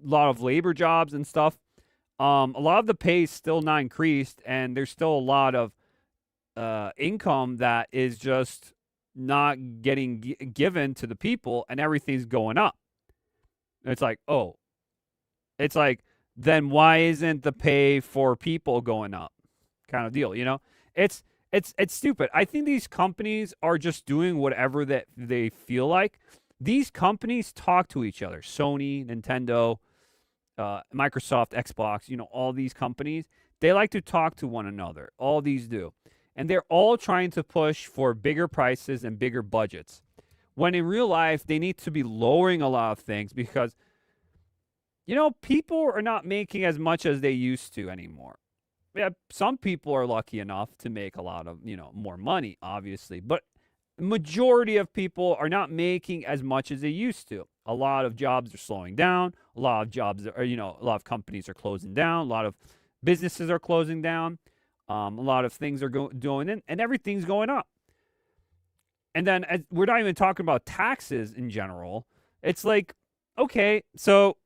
lot of labor jobs and stuff. A lot of the pay is still not increased, and there's still a lot of income that is just not getting given to the people, and everything's going up. It's like, then why isn't the pay for people going up? Kind of deal, It's stupid. I think these companies are just doing whatever that they feel like. These companies talk to each other. Sony, Nintendo, Microsoft, Xbox, all these companies, they like to talk to one another. All these do. And they're all trying to push for bigger prices and bigger budgets. When in real life, they need to be lowering a lot of things because, people are not making as much as they used to anymore. Yeah, some people are lucky enough to make a lot of, more money, obviously. But majority of people are not making as much as they used to. A lot of jobs are slowing down. A lot of jobs are, a lot of companies are closing down. A lot of businesses are closing down. A lot of things are doing in, and everything's going up. And then we're not even talking about taxes in general. It's like, okay, so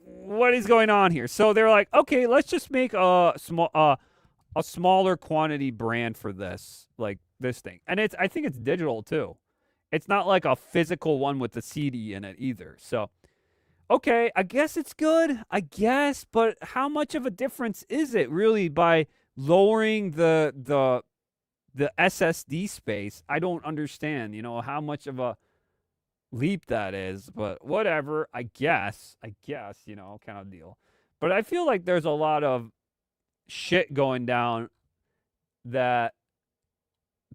what is going on here? So they're like, okay, let's just make a smaller quantity brand for this, like this thing. And I think it's digital too. It's not like a physical one with the CD in it either. So, okay, I guess it's good. I guess, but how much of a difference is it really by lowering the SSD space? I don't understand, how much of a leap that is, but whatever. I guess, kind of deal. But I feel like there's a lot of shit going down that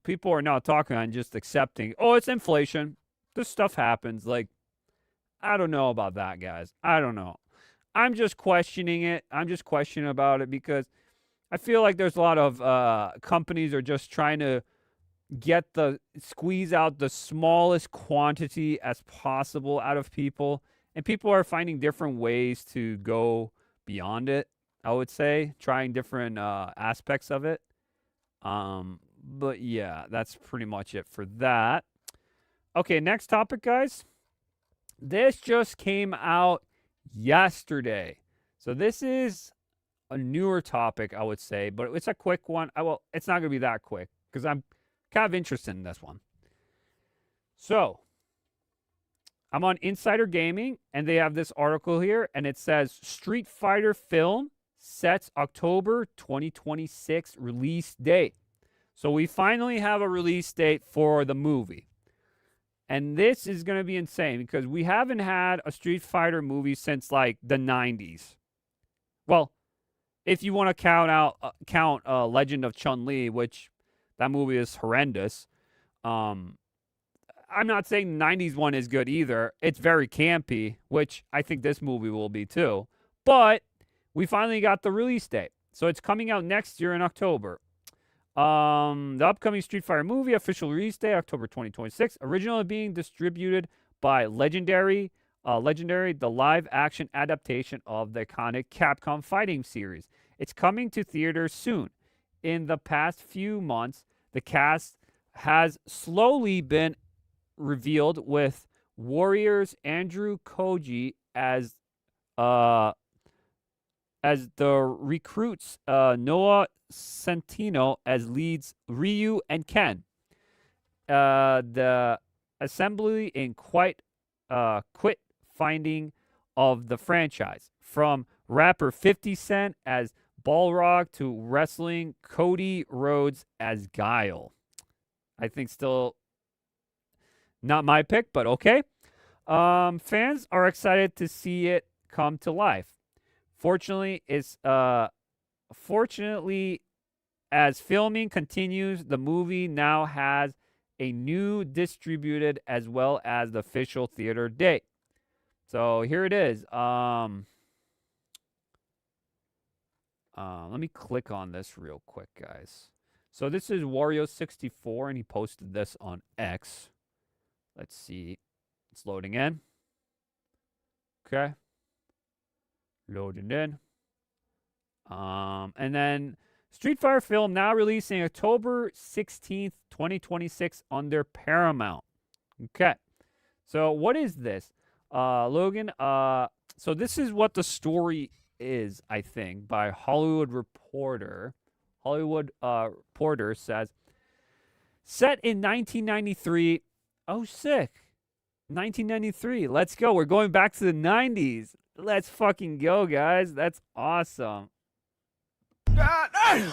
people are not talking on, just accepting. Oh, it's inflation. This stuff happens. Like, I don't know about that, guys. I don't know. I'm just questioning it. I'm just questioning about it because I feel like there's a lot of companies are just trying to squeeze out the smallest quantity as possible out of people. And people are finding different ways to go beyond it, I would say, trying different aspects of it. But yeah, that's pretty much it for that. Okay, next topic, guys. This just came out yesterday. So this is a newer topic, I would say, but it's a quick one. It's not going to be that quick because I'm kind of interested in this one. So I'm on Insider Gaming, and they have this article here, and it says Street Fighter film sets October 2026 release date. So we finally have a release date for the movie. And this is going to be insane because we haven't had a Street Fighter movie since like the 90s. Well, if you want to count Legend of Chun-Li, which that movie is horrendous. I'm not saying the 90s one is good either. It's very campy, which I think this movie will be too. But we finally got the release date. So it's coming out next year in October. The upcoming Street Fighter movie, official release date, October 2026. Originally being distributed by Legendary, the live-action adaptation of the iconic Capcom fighting series. It's coming to theaters soon. In the past few months, the cast has slowly been revealed, with Warriors Andrew Koji as the recruits, Noah Centino as leads Ryu and Ken. The assembly in quit finding of the franchise, from rapper 50 Cent as Balrog to wrestling Cody Rhodes as Guile. I think still not my pick, but okay. Fans are excited to see it come to life. Fortunately, as filming continues, the movie now has a new distributed as well as the official theater date. So here it is. Let me click on this real quick, guys. So this is Wario64, and he posted this on X. Let's see. It's loading in. Okay. Loading in. And then Street Fighter film now releasing October 16th, 2026 under Paramount. Okay. So what is this? Logan, so this is what the story is, I think, by Hollywood Reporter. Hollywood Reporter says, set in 1993. Oh, sick. 1993. Let's go. We're going back to the 90s. Let's fucking go, guys. That's awesome.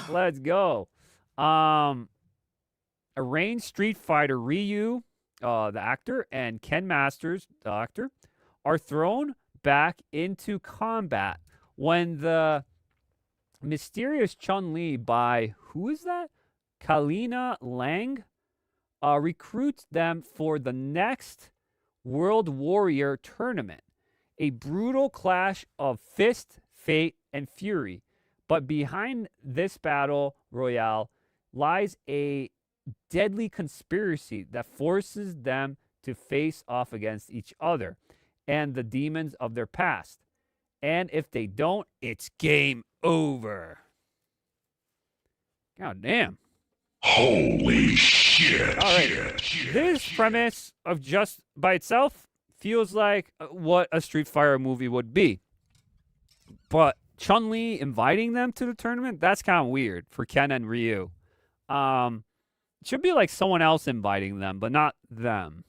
Let's go. Arranged Street Fighter Ryu, the actor, and Ken Masters, the actor, are thrown back into combat when the mysterious Chun-Li by, who is that? Kalina Lang, recruits them for the next World Warrior tournament. A brutal clash of fist, fate, and fury. But behind this battle royale lies a deadly conspiracy that forces them to face off against each other and the demons of their past. And if they don't, it's game over. God damn. Holy shit. All right. This premise of just by itself feels like what a Street Fighter movie would be. But Chun-Li inviting them to the tournament, that's kind of weird for Ken and Ryu. It should be like someone else inviting them, but not them.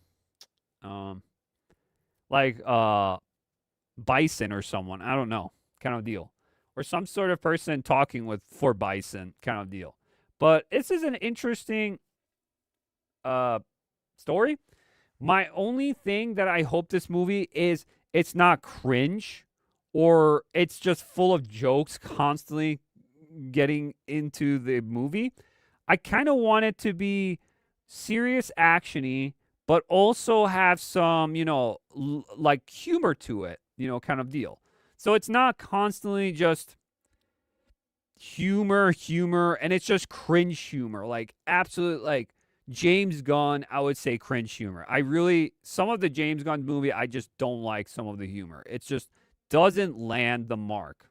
Like Bison or someone, I don't know, kind of deal. Or some sort of person talking for Bison, kind of deal. But this is an interesting story. My only thing that I hope this movie is it's not cringe or it's just full of jokes constantly getting into the movie. I kind of want it to be serious action-y, but also have some, like humor to it, kind of deal. So it's not constantly just humor, and it's just cringe humor, like absolute, like James Gunn, I would say cringe humor. Some of the James Gunn movie, I just don't like some of the humor. It just doesn't land the mark.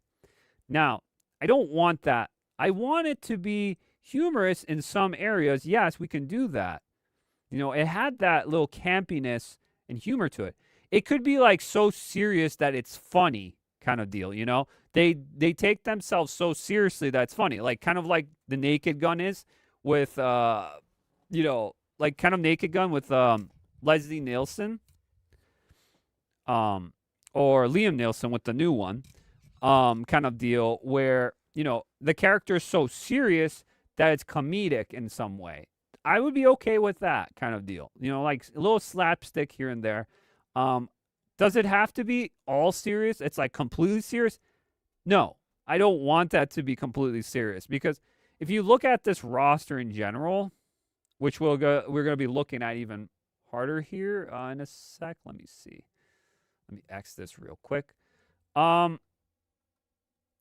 Now, I don't want that. I want it to be humorous in some areas. Yes, we can do that. It had that little campiness and humor to it. It could be like so serious that it's funny kind of deal, They take themselves so seriously that it's funny. Like kind of like the Naked Gun is with like kind of Naked Gun with Leslie Nielsen. Or Liam Nielsen with the new one. Kind of deal where, the character is so serious that it's comedic in some way. I would be okay with that kind of deal. Like a little slapstick here and there. Does it have to be all serious? It's like completely serious? No, I don't want that to be completely serious, because if you look at this roster in general, which we're going to be looking at even harder here in a sec. Let me see. Let me X this real quick. It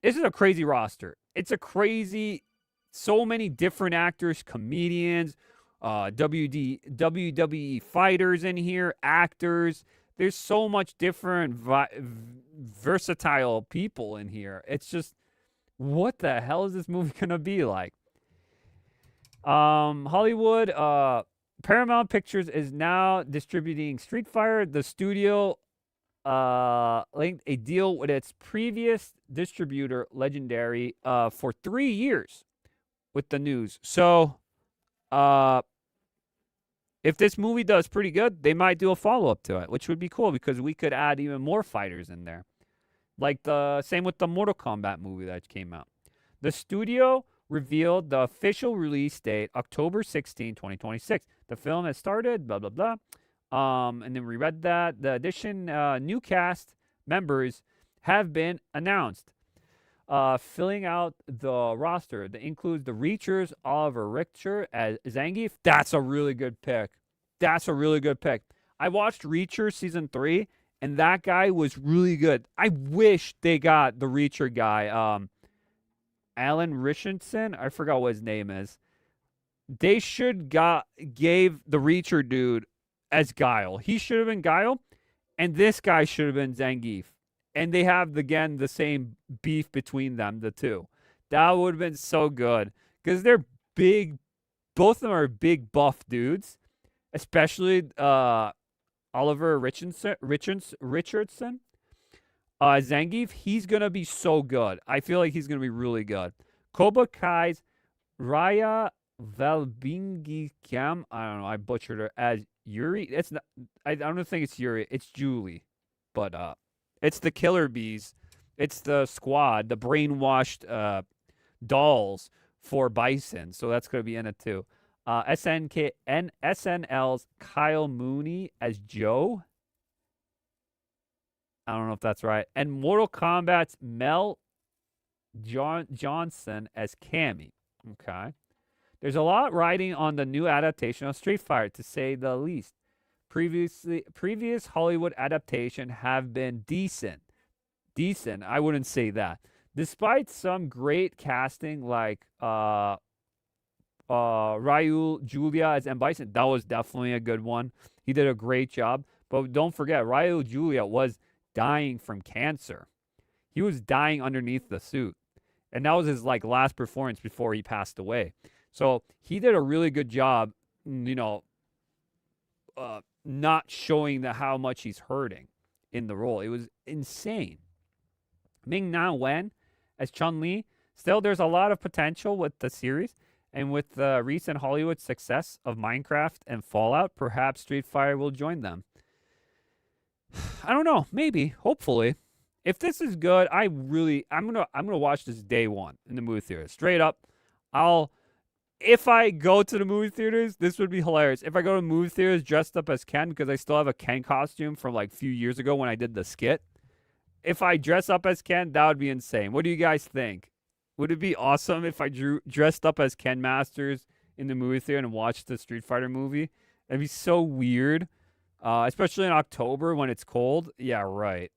this is a crazy roster. It's a crazy, so many different actors, comedians, WWE fighters in here, actors. There's so much different versatile people in here. It's just, what the hell is this movie gonna be like? Hollywood, Paramount Pictures is now distributing Street Fighter. The studio linked a deal with its previous distributor, Legendary, for 3 years with the news. So, if this movie does pretty good, they might do a follow-up to it, which would be cool because we could add even more fighters in there. Like the same with the Mortal Kombat movie that came out. The studio revealed the official release date, October 16, 2026. The film has started, blah, blah, blah. And then we read that. The addition, new cast members have been announced. Filling out the roster that includes the Reachers, Oliver Richter as Zangief. That's a really good pick. I watched Reacher season 3, and that guy was really good. I wish they got the Reacher guy, Alan Richardson. I forgot what his name is. They should gave the Reacher dude as Guile. He should have been Guile, and this guy should have been Zangief. And they have, again, the same beef between them, the two. That would have been so good. Because they're big. Both of them are big, buff dudes. Especially Oliver Richardson. Zangief, he's going to be so good. I feel like he's going to be really good. Cobra Kai's Raya Valbingikam. I don't know. I butchered her as Yuri. It's not. I don't think it's Yuri. It's Julie. But it's the Killer Bees. It's the squad, the brainwashed dolls for Bison. So that's going to be in it too. SNL's Kyle Mooney as Joe. I don't know if that's right. And Mortal Kombat's Mel Johnson as Cammy. Okay. There's a lot riding on the new adaptation of Street Fighter, to say the least. Previous Hollywood adaptation have been decent. I wouldn't say that. Despite some great casting like Raul Julia as M. Bison, that was definitely a good one. He did a great job. But don't forget, Raul Julia was dying from cancer. He was dying underneath the suit. And that was his last performance before he passed away. So he did a really good job, not showing how much he's hurting in the role. It was insane. Ming-Na Wen as Chun-Li. Still, there's a lot of potential with the series. And with the recent Hollywood success of Minecraft and Fallout, perhaps Street Fighter will join them. I don't know. Maybe. Hopefully. If this is good, I'm gonna watch this day one in the movie theater. Straight up. If I go to the movie theaters, this would be hilarious. If I go to movie theaters dressed up as Ken, because I still have a Ken costume from a few years ago when I did the skit. If I dress up as Ken, that would be insane. What do you guys think? Would it be awesome if I dressed up as Ken Masters in the movie theater and watched the Street Fighter movie? That'd be so weird. Especially in October when it's cold. Yeah, right.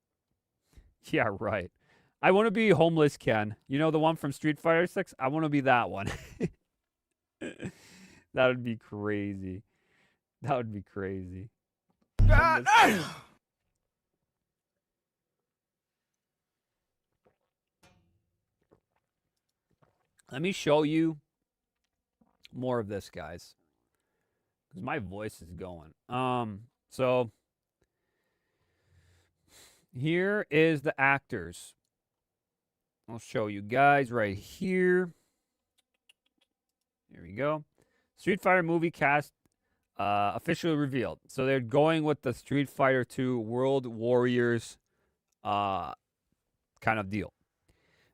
I want to be homeless Ken. You know the one from Street Fighter 6? I want to be that one. That would be crazy. God. Let me show you more of this, guys. Because my voice is going. So here is the actors. I'll show you guys right here. Here we go. Street Fighter movie cast officially revealed. So they're going with the Street Fighter 2 World Warriors kind of deal.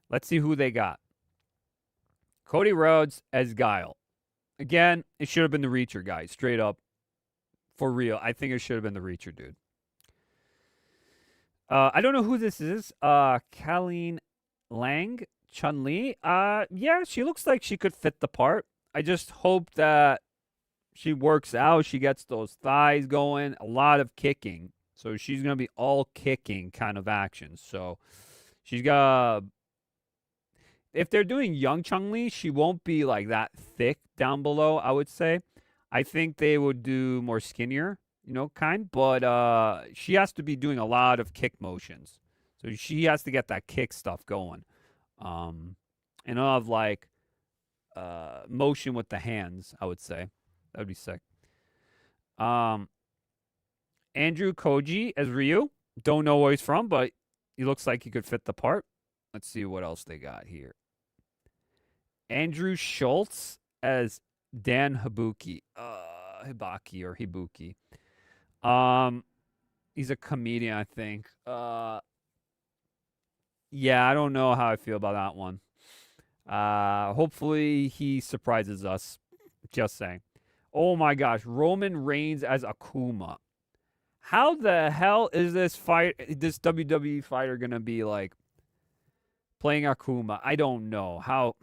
Let's see who they got. Cody Rhodes as Guile. Again, it should have been the Reacher guy, straight up. For real. I think it should have been the Reacher dude. I don't know who this is. Colleen Lang, Chun-Li. Yeah, she looks like she could fit the part. I just hope that she works out. She gets those thighs going. A lot of kicking. So, she's going to be all kicking kind of action. So, she's got a if they're doing young Chun-Li, she won't be like that thick down below, I would say. I think they would do more skinnier, but she has to be doing a lot of kick motions. So she has to get that kick stuff going. And a lot of like motion with the hands, I would say. That would be sick. Andrew Koji as Ryu. Don't know where he's from, but he looks like he could fit the part. Let's see what else they got here. Andrew Schultz as Dan Hibiki. Hibaki or Hibuki. He's a comedian, I think. Yeah, I don't know how I feel about that one. Hopefully he surprises us. Just saying. Oh my gosh, Roman Reigns as Akuma. How the hell is this WWE fighter gonna be like playing Akuma? I don't know how.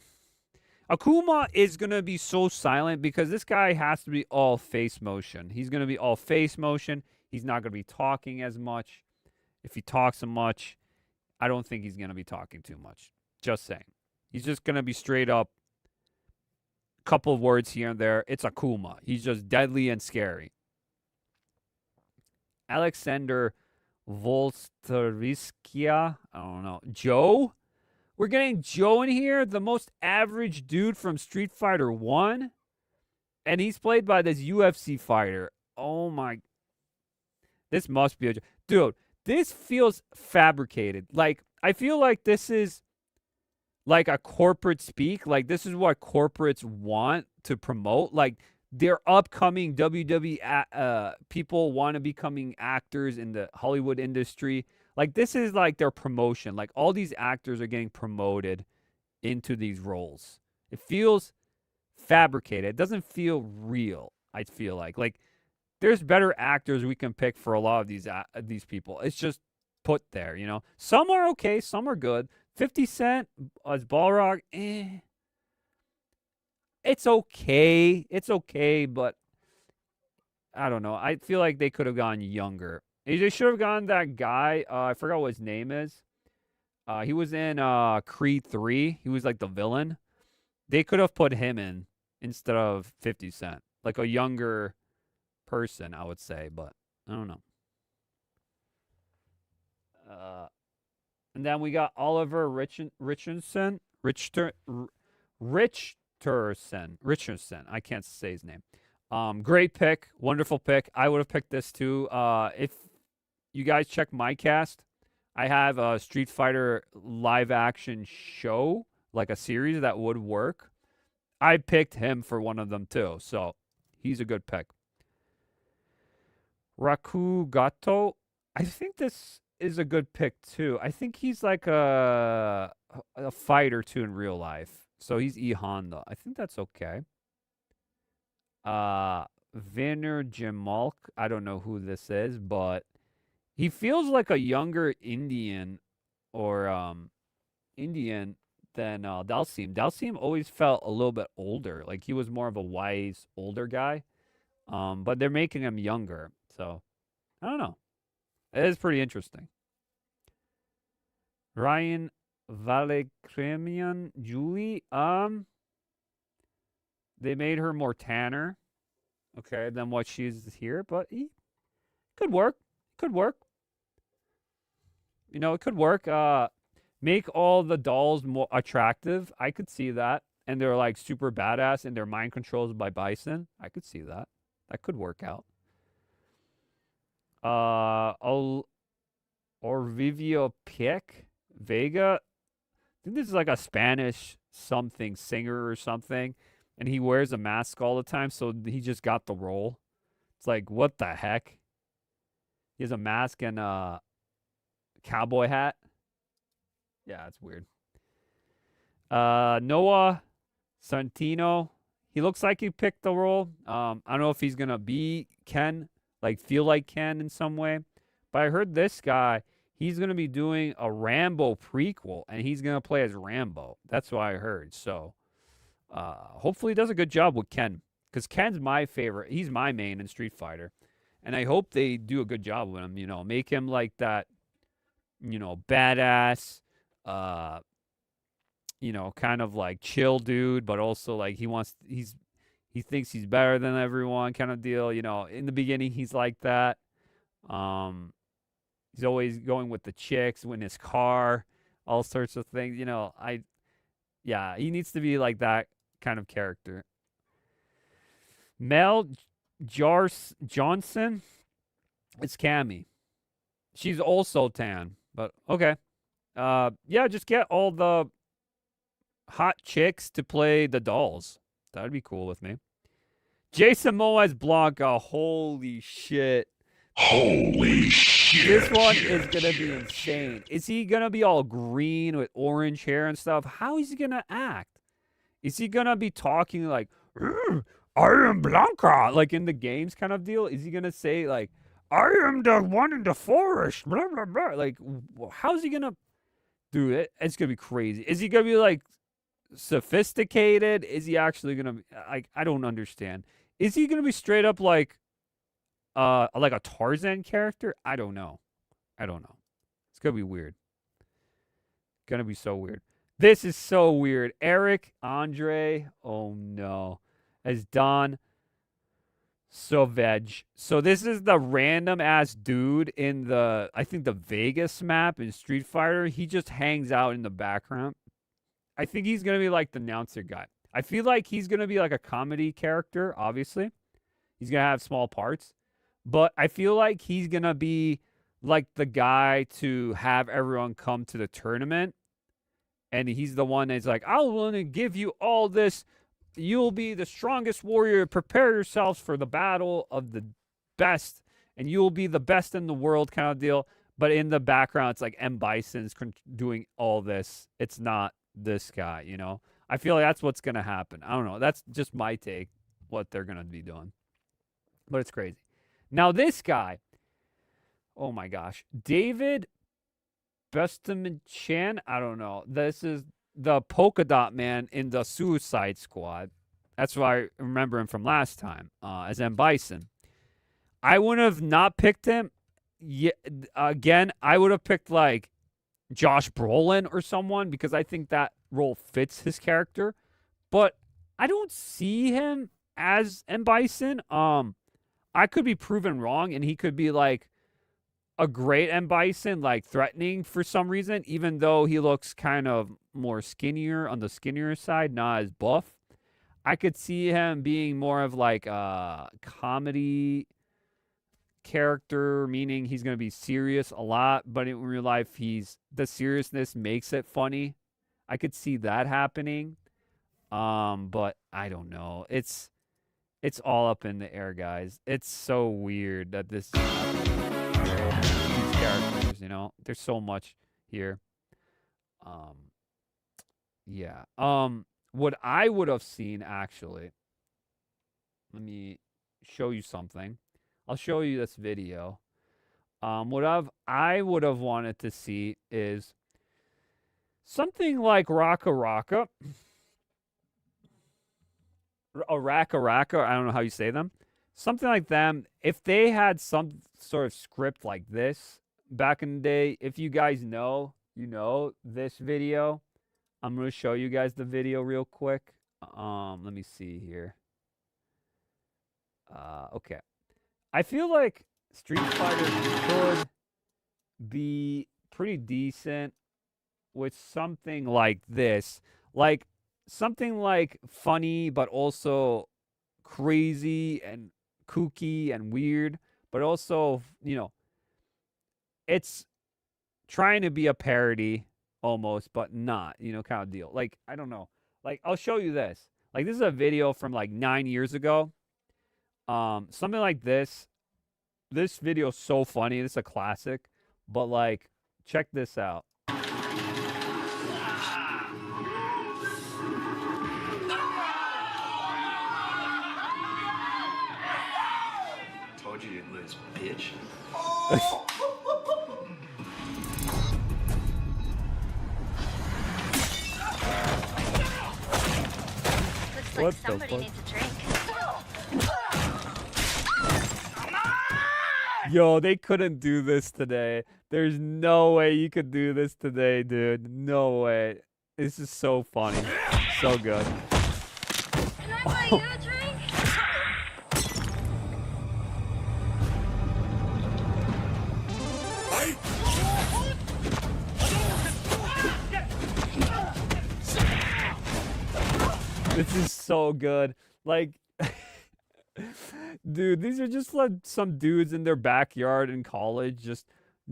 Akuma is gonna be so silent because this guy has to be all face motion. He's gonna be all face motion. He's not gonna be talking as much. If he talks so much, I don't think he's gonna be talking too much. Just saying. He's just gonna be straight up. Couple of words here and there. It's Akuma. He's just deadly and scary. Alexander Volsteriskia. I don't know. Joe? We're getting Joe in here, the most average dude from Street Fighter 1. And he's played by this UFC fighter. Oh my. This must be a. Dude, this feels fabricated. Like, I feel like this is like a corporate speak. Like, this is what corporates want to promote. Like, their upcoming WWE people want to becoming actors in the Hollywood industry. Like, this is like their promotion. Like, all these actors are getting promoted into these roles. It feels fabricated. It doesn't feel real, I feel like. Like, there's better actors we can pick for a lot of these people. It's just put there, Some are okay. Some are good. 50 Cent as Balrog, It's okay. It's okay, but I don't know. I feel like they could have gone younger. They should have gone that guy. I forgot what his name is. He was in Creed 3. He was like the villain. They could have put him in instead of 50 Cent. Like a younger person, I would say, but I don't know. And then we got Oliver Richardson. Richardson. I can't say his name. Great pick. Wonderful pick. I would have picked this too. If you guys check my cast, I have a Street Fighter live action show, like a series that would work. I picked him for one of them too. So he's a good pick. Rakugato. I think this is a good pick too. I think he's like a fighter too in real life. So he's E Honda. I think that's okay. Vinner Jamalk. I don't know who this is, but he feels like a younger Indian or Indian than Dalsim. Dalsim always felt a little bit older. Like he was more of a wise, older guy. But they're making him younger. So I don't know. It is pretty interesting. Ryan Valekremian Julie. They made her more tanner, okay, than what she's here, but could work. Could work. It could work. Make all the dolls more attractive. I could see that. And they're like super badass and their mind controls by Bison. I could see that. That could work out. Orvivio Pic Vega. I think this is like a Spanish something singer or something. And he wears a mask all the time, so he just got the role. It's like, what the heck? He has a mask and a cowboy hat. Yeah, it's weird. Noah Santino. He looks like he picked the role. I don't know if he's going to be Ken, like feel like Ken in some way. But I heard this guy, he's going to be doing a Rambo prequel, and he's going to play as Rambo. That's what I heard. So hopefully he does a good job with Ken, because Ken's my favorite. He's my main in Street Fighter. And I hope they do a good job with him, make him like that, badass, kind of like chill dude, but also like he thinks he's better than everyone kind of deal. In the beginning he's like that. He's always going with the chicks in his car, all sorts of things. He needs to be like that kind of character. Mel Johnson, it's Cammy. She's also tan, but okay. Just get all the hot chicks to play the dolls. That'd be cool with me. Jason Moaz Blanca, holy shit. Holy shit. This one is going to be insane. Is he going to be all green with orange hair and stuff? How is he going to act? Is he going to be talking like, I am Blanca, like in the games kind of deal? Is he going to say like, I am the one in the forest, blah, blah, blah. Like, how's he going to do it? It's going to be crazy. Is he going to be like sophisticated? Is he actually going to be, like, I don't understand. Is he going to be straight up like a Tarzan character? I don't know. It's going to be weird. Going to be so weird. This is so weird. Eric Andre, oh no, as Don Sauvage. So this is the random ass dude in I think the Vegas map in Street Fighter. He just hangs out in the background. I think he's going to be like the announcer guy. I feel like he's going to be like a comedy character, obviously. He's going to have small parts. But I feel like he's going to be like the guy to have everyone come to the tournament. And he's the one that's like, I'll want to give you all this. You'll be the strongest warrior. Prepare yourselves for the battle of the best. And you'll be the best in the world kind of deal. But in the background, it's like M. Bison's doing all this. It's not this guy, I feel like that's what's going to happen. I don't know. That's just my take, what they're going to be doing. But it's crazy. Now this guy, oh my gosh, David Bustamante, I don't know. This is the polka dot man in the Suicide Squad. That's why I remember him from last time as M. Bison. I would have not picked him. Again, I would have picked like Josh Brolin or someone because I think that role fits his character. But I don't see him as M. Bison. I could be proven wrong, and he could be like a great M. Bison, like threatening for some reason, even though he looks kind of more skinnier on the skinnier side, not as buff. I could see him being more of like a comedy character, meaning he's going to be serious a lot, but in real life, the seriousness makes it funny. I could see that happening. But I don't know. It's all up in the air, guys. It's so weird that this is happening. These characters, there's so much here. What I would have seen, actually, let me show you something. I'll show you this video. What I would have wanted to see is something like Raka Raka. Raka Raka, I don't know how you say them. Something like them. If they had some sort of script like this back in the day, if you guys know, this video. I'm going to show you guys the video real quick. Let me see here. Okay. I feel like Street Fighter could be pretty decent with something like this. Like, something like funny, but also crazy and kooky and weird, but also, it's trying to be a parody almost, but not, kind of deal. Like, I don't know. Like, I'll show you this. Like, this is a video from like 9 years ago. Something like this. This video is so funny. This is a classic. But like, check this out. Told you you'd lose, bitch. Looks like somebody needs a drink. Yo, they couldn't do this today. There's no way you could do this today, dude. No way. This is so funny. So good. Can I buy you a drink? This is so good. Like, dude, these are just like some dudes in their backyard in college just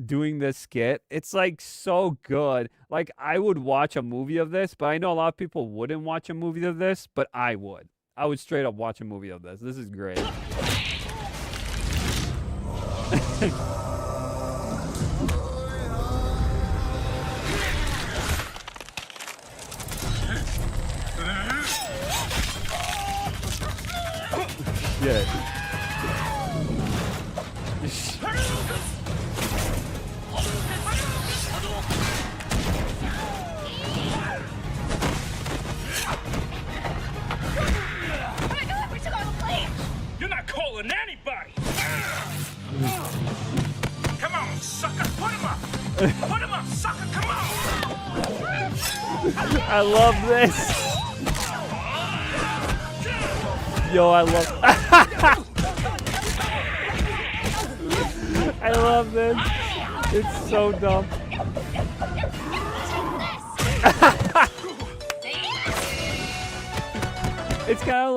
doing this skit. It's like so good. Like, I would watch a movie of this, but I know a lot of people wouldn't watch a movie of this, but I would. I would straight up watch a movie of this. This is great. Yeah. Oh my god, we took all the planes! You're not calling anybody! Come on, sucker! Put him up! Put him up, sucker! Come on! I love this. Yo, I love I love this. It's so dumb. It's kind of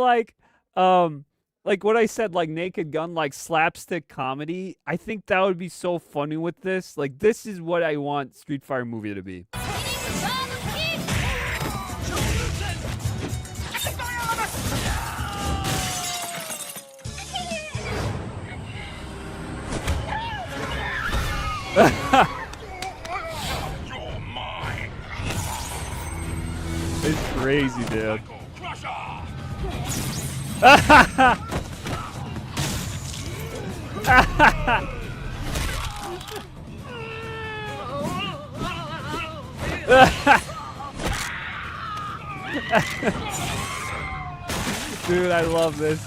like what I said, like Naked Gun, like slapstick comedy. I think that would be so funny with this. Like, this is what I want Street Fighter movie to be. You're mine! It's crazy, dude. Crusher! Dude, I love this.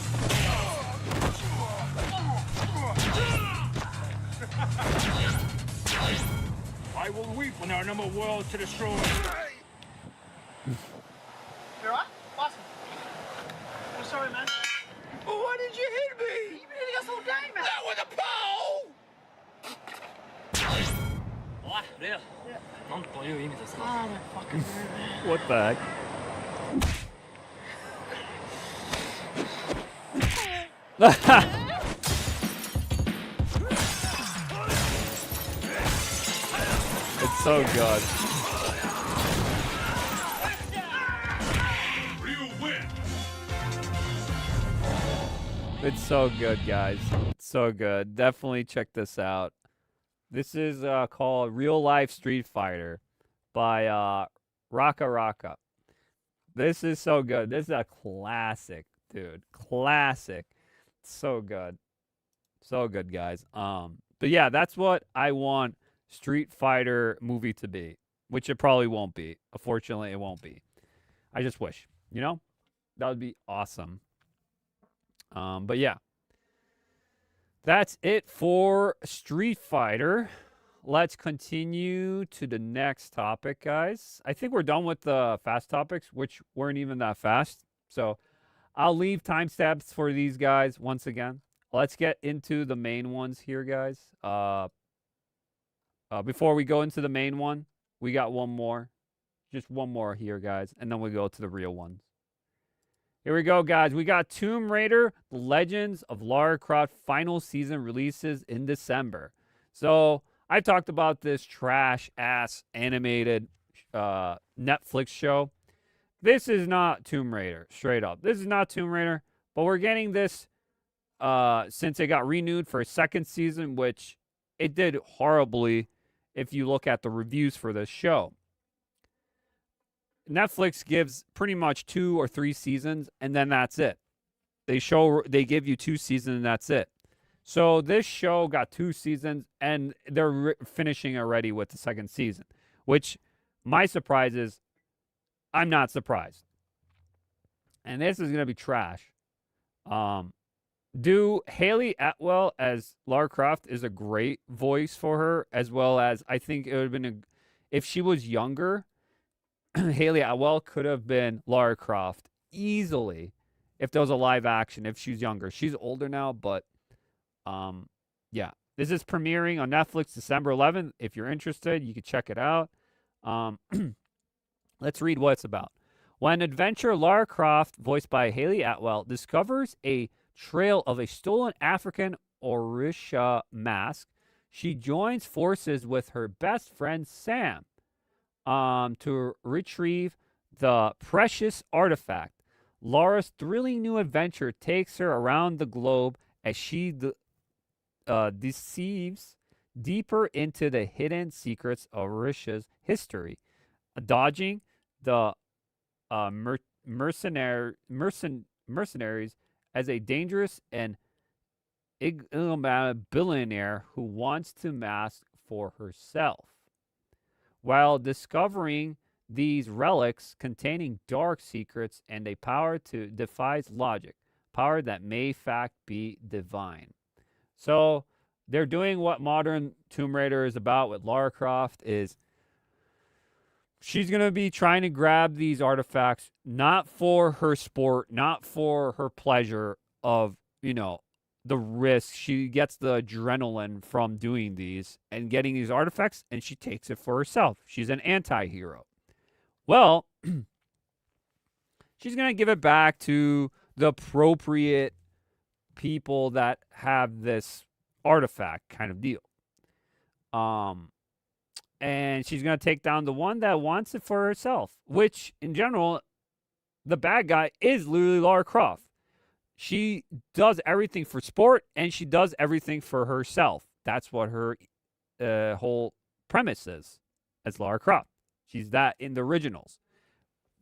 I will weep when our number world to destroy. You're right? Awesome. I'm sorry, man. Why did you hit me? You've been hitting us all day, man. That was a pole! おい、レア。なんという意味ですか。 Oh, my fucking word, man. What the heck? It's so good. You win. It's so good, guys. It's so good. Definitely check this out. This is called Real Life Street Fighter by Raka Raka. This is so good. This is a classic, dude. Classic. So good. So good, guys. But yeah, that's what I want Street Fighter movie to be, which it probably won't be. Unfortunately, it won't be. I just wish, you know? That would be awesome. But yeah. That's it for Street Fighter. Let's continue to the next topic, guys. I think we're done with the fast topics, which weren't even that fast. So I'll leave timestamps for these guys once again. Let's get into the main ones here, guys. Before we go into the main one, we got one more. Just one more here, guys. And then we go to the real ones. Here we go, guys. We got Tomb Raider, The Legends of Lara Croft final season releases in December. So I talked about this trash-ass animated Netflix show. This is not Tomb Raider, straight up. This is not Tomb Raider, but we're getting this since it got renewed for a second season, which it did horribly if you look at the reviews for this show. Netflix gives pretty much 2 or 3 seasons, and then that's it. They give you 2 seasons, and that's it. So this show got 2 seasons, and they're finishing already with the second season, which my surprise is I'm not surprised. And this is going to be trash. Haley Atwell as Lara Croft is a great voice for her, as well as I think it would have been if she was younger, Haley Atwell could have been Lara Croft easily if there was a live action, if she's younger. She's older now, but yeah. This is premiering on Netflix December 11th. If you're interested, you can check it out. Let's read what it's about. When adventurer Lara Croft, voiced by Haley Atwell, discovers a trail of a stolen African Orisha mask, she joins forces with her best friend Sam to retrieve the precious artifact. Lara's thrilling new adventure takes her around the globe as she deceives deeper into the hidden secrets of Orisha's history, dodging the mercenaries as a dangerous and ignorant billionaire who wants to mask for herself. While discovering these relics containing dark secrets and a power to defies logic, power that may in fact be divine. So they're doing what modern Tomb Raider is about with Lara Croft is she's going to be trying to grab these artifacts, not for her sport, not for her pleasure of, the risk. She gets the adrenaline from doing these and getting these artifacts, and she takes it for herself. She's an anti-hero. Well, she's going to give it back to the appropriate people that have this artifact kind of deal. And she's going to take down the one that wants it for herself, which, in general, the bad guy is literally Lara Croft. She does everything for sport, and she does everything for herself. That's what her whole premise is as Lara Croft. She's that in the originals.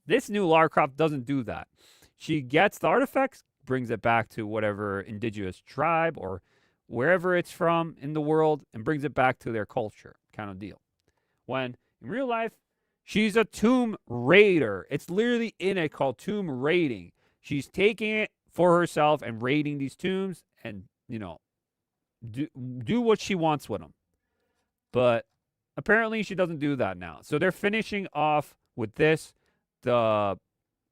This new Lara Croft doesn't do that. She gets the artifacts, brings it back to whatever indigenous tribe or wherever it's from in the world, and brings it back to their culture kind of deal. When in real life, she's a tomb raider. It's literally in it called tomb raiding. She's taking it for herself and raiding these tombs and, do what she wants with them. But apparently she doesn't do that now. So they're finishing off with this, the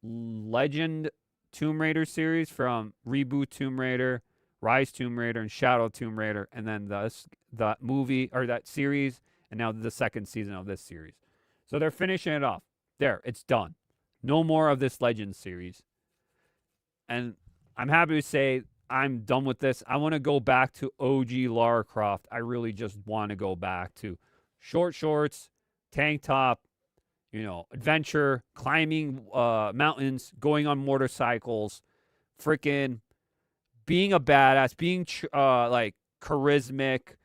Legend Tomb Raider series from Reboot Tomb Raider, Rise Tomb Raider, and Shadow Tomb Raider, and then that movie or that series, and now the second season of this series. So they're finishing it off. There, it's done. No more of this Legend series. And I'm happy to say I'm done with this. I want to go back to OG Lara Croft. I really just want to go back to short shorts, tank top, adventure, climbing mountains, going on motorcycles, freaking being a badass, being like charismatic,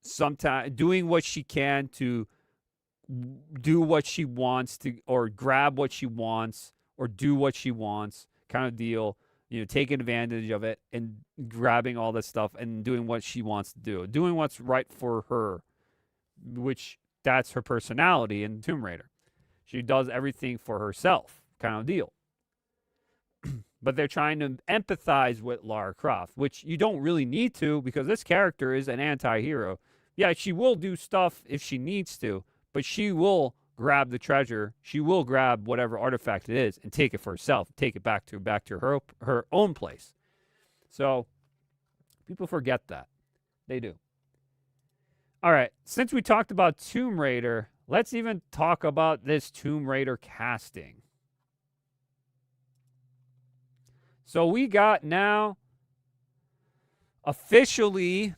sometimes doing what she can to do what she wants to, or grab what she wants, or do what she wants, kind of deal. Taking advantage of it and grabbing all this stuff and doing what she wants to do, doing what's right for her, which that's her personality in Tomb Raider. She does everything for herself, kind of deal. But they're trying to empathize with Lara Croft, which you don't really need to because this character is an anti-hero. Yeah, she will do stuff if she needs to, but she will grab the treasure. She will grab whatever artifact it is and take it for herself, take it back to her own place. So people forget that. They do. All right, since we talked about Tomb Raider, let's even talk about this Tomb Raider casting. So we got now officially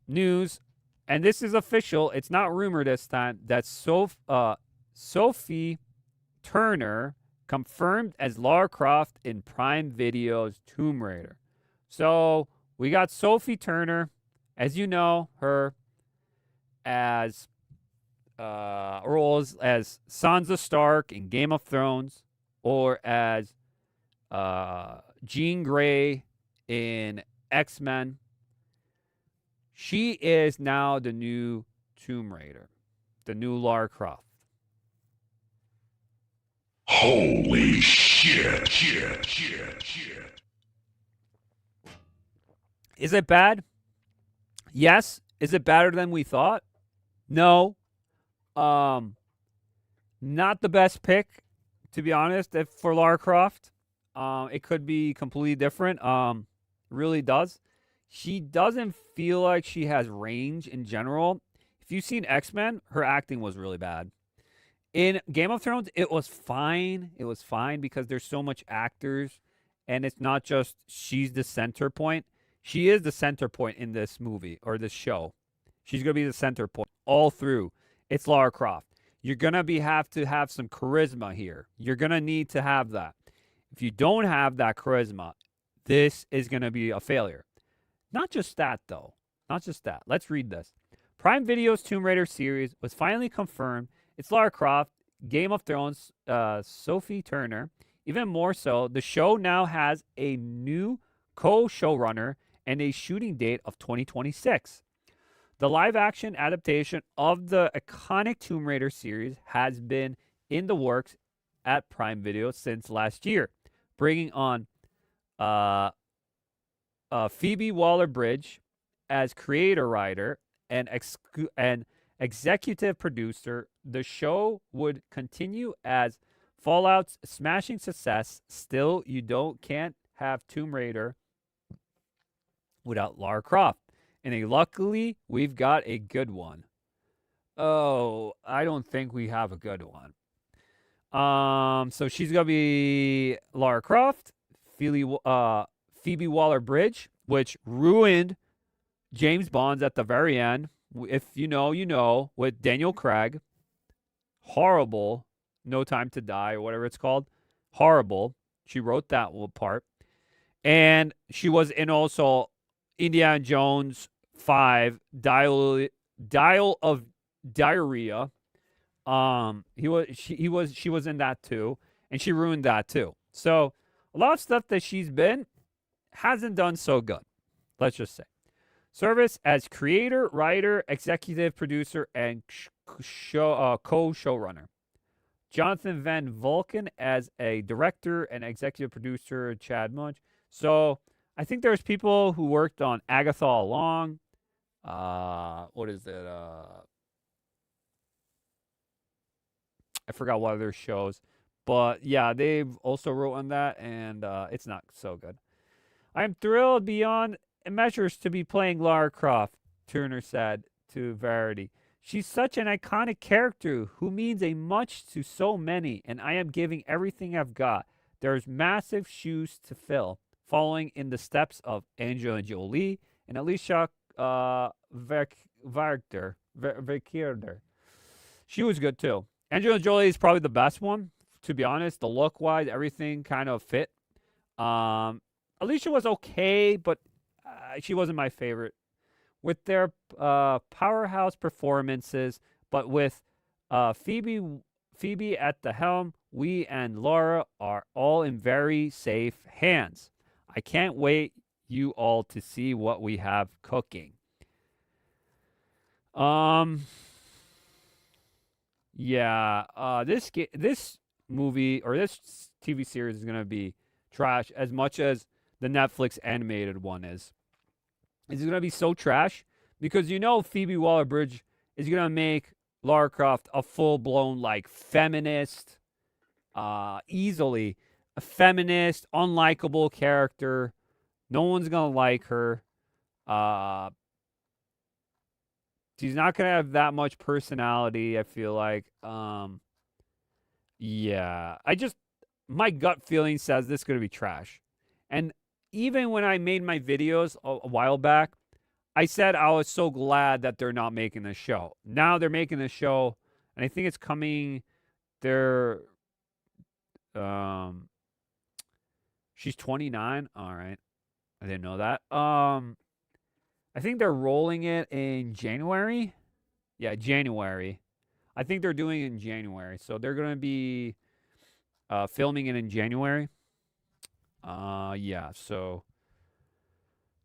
news, and this is official, it's not rumor this time, that Sophie Turner confirmed as Lara Croft in Prime Video's Tomb Raider. So we got Sophie Turner, as you know, her as roles as Sansa Stark in Game of Thrones, or as Jean Grey in X-Men. She is now the new Tomb Raider, the new Lara Croft. Holy shit. Is it bad? Yes. Is it better than we thought? No. Not the best pick, to be honest, for Lara Croft. It could be completely different. Really does. She doesn't feel like she has range in general. If you've seen X-Men, her acting was really bad. In Game of Thrones, it was fine. It was fine because there's so much actors, and it's not just she's the center point. She is the center point in this movie or this show. She's gonna be the center point all through. It's Lara Croft. You're gonna have to have some charisma here. You're gonna need to have that. If you don't have that charisma, this is gonna be a failure. Not just that though. Not just that. Let's read this. Prime Video's Tomb Raider series was finally confirmed. It's Lara Croft, Game of Thrones, Sophie Turner. Even more so, the show now has a new co-showrunner and a shooting date of 2026. The live-action adaptation of the iconic Tomb Raider series has been in the works at Prime Video since last year, bringing on Phoebe Waller-Bridge as creator writer and executive producer. The show would continue as Fallout's smashing success. Still, can't have Tomb Raider without Lara Croft. And luckily, we've got a good one. Oh, I don't think we have a good one. So she's gonna be Lara Croft, Phoebe Waller-Bridge, which ruined James Bond's at the very end. If you know, you know, with Daniel Craig. Horrible. No Time to Die or whatever it's called. Horrible. She wrote that part. And she was in also Indiana Jones 5, Dial of Diarrhea. She was in that too, and she ruined that too. So a lot of stuff that she's been hasn't done so good. Let's just say. Service as creator, writer, executive producer, and co-showrunner. Jonathan Van Vulcan as a director and executive producer, Chad Munch. So I think there's people who worked on Agatha all along. What is it? I forgot what other shows. But yeah, they've also wrote on that, and it's not so good. I am thrilled beyond measures to be playing Lara Croft, Turner said to Variety. She's such an iconic character who means a much to so many, and I am giving everything I've got. There's massive shoes to fill, following in the steps of Angelina Jolie and Alicia Vikander. She was good too. Angelina Jolie is probably the best one, to be honest. The look-wise, everything kind of fit. Alicia was okay, but she wasn't my favorite. With their powerhouse performances, but with Phoebe at the helm, we and Laura are all in very safe hands. I can't wait you all to see what we have cooking. This movie or this TV series is gonna be trash as much as the Netflix animated one is. It's going to be so trash because Phoebe Waller-Bridge is going to make Lara Croft a full-blown, like, feminist, easily a feminist, unlikable character. No one's going to like her. She's not going to have that much personality, I feel like. My gut feeling says this is going to be trash. And even when I made my videos a while back, I said I was so glad that they're not making this show. Now they're making this show, and I think it's coming. She's 29. All right, I didn't know that. I think they're rolling it in January. Yeah, January. I think they're doing it in January, so they're gonna be filming it in January. So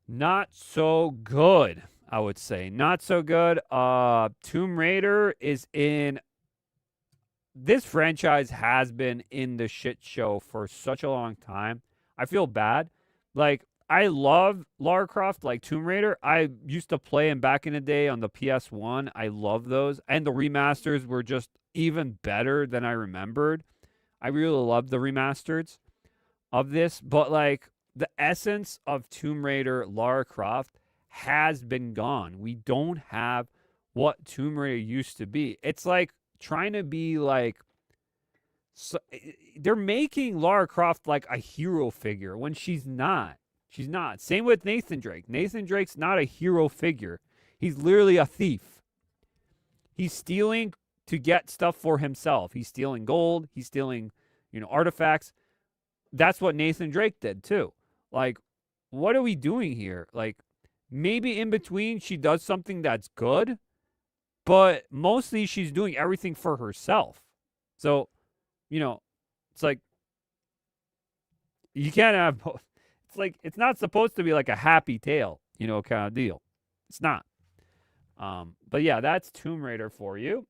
not so good, I would say. Not so good. Tomb Raider is in... This franchise has been in the shit show for such a long time. I feel bad. Like, I love Lara Croft, like Tomb Raider. I used to play them back in the day on the PS1. I love those. And the remasters were just even better than I remembered. I really love the remasters of this, but like the essence of Tomb Raider Lara Croft has been gone. We don't have what Tomb Raider used to be. It's like trying to be like, so, they're making Lara Croft like a hero figure when she's not. She's not. Same with Nathan Drake. Nathan Drake's not a hero figure. He's literally a thief. He's stealing to get stuff for himself. He's stealing gold. He's stealing, artifacts. That's what Nathan Drake did too. Like, what are we doing here? Like, maybe in between she does something that's good, but mostly she's doing everything for herself. So, it's like, you can't have both. It's like, it's not supposed to be like a happy tale, kind of deal. It's not. But yeah, that's Tomb Raider for you.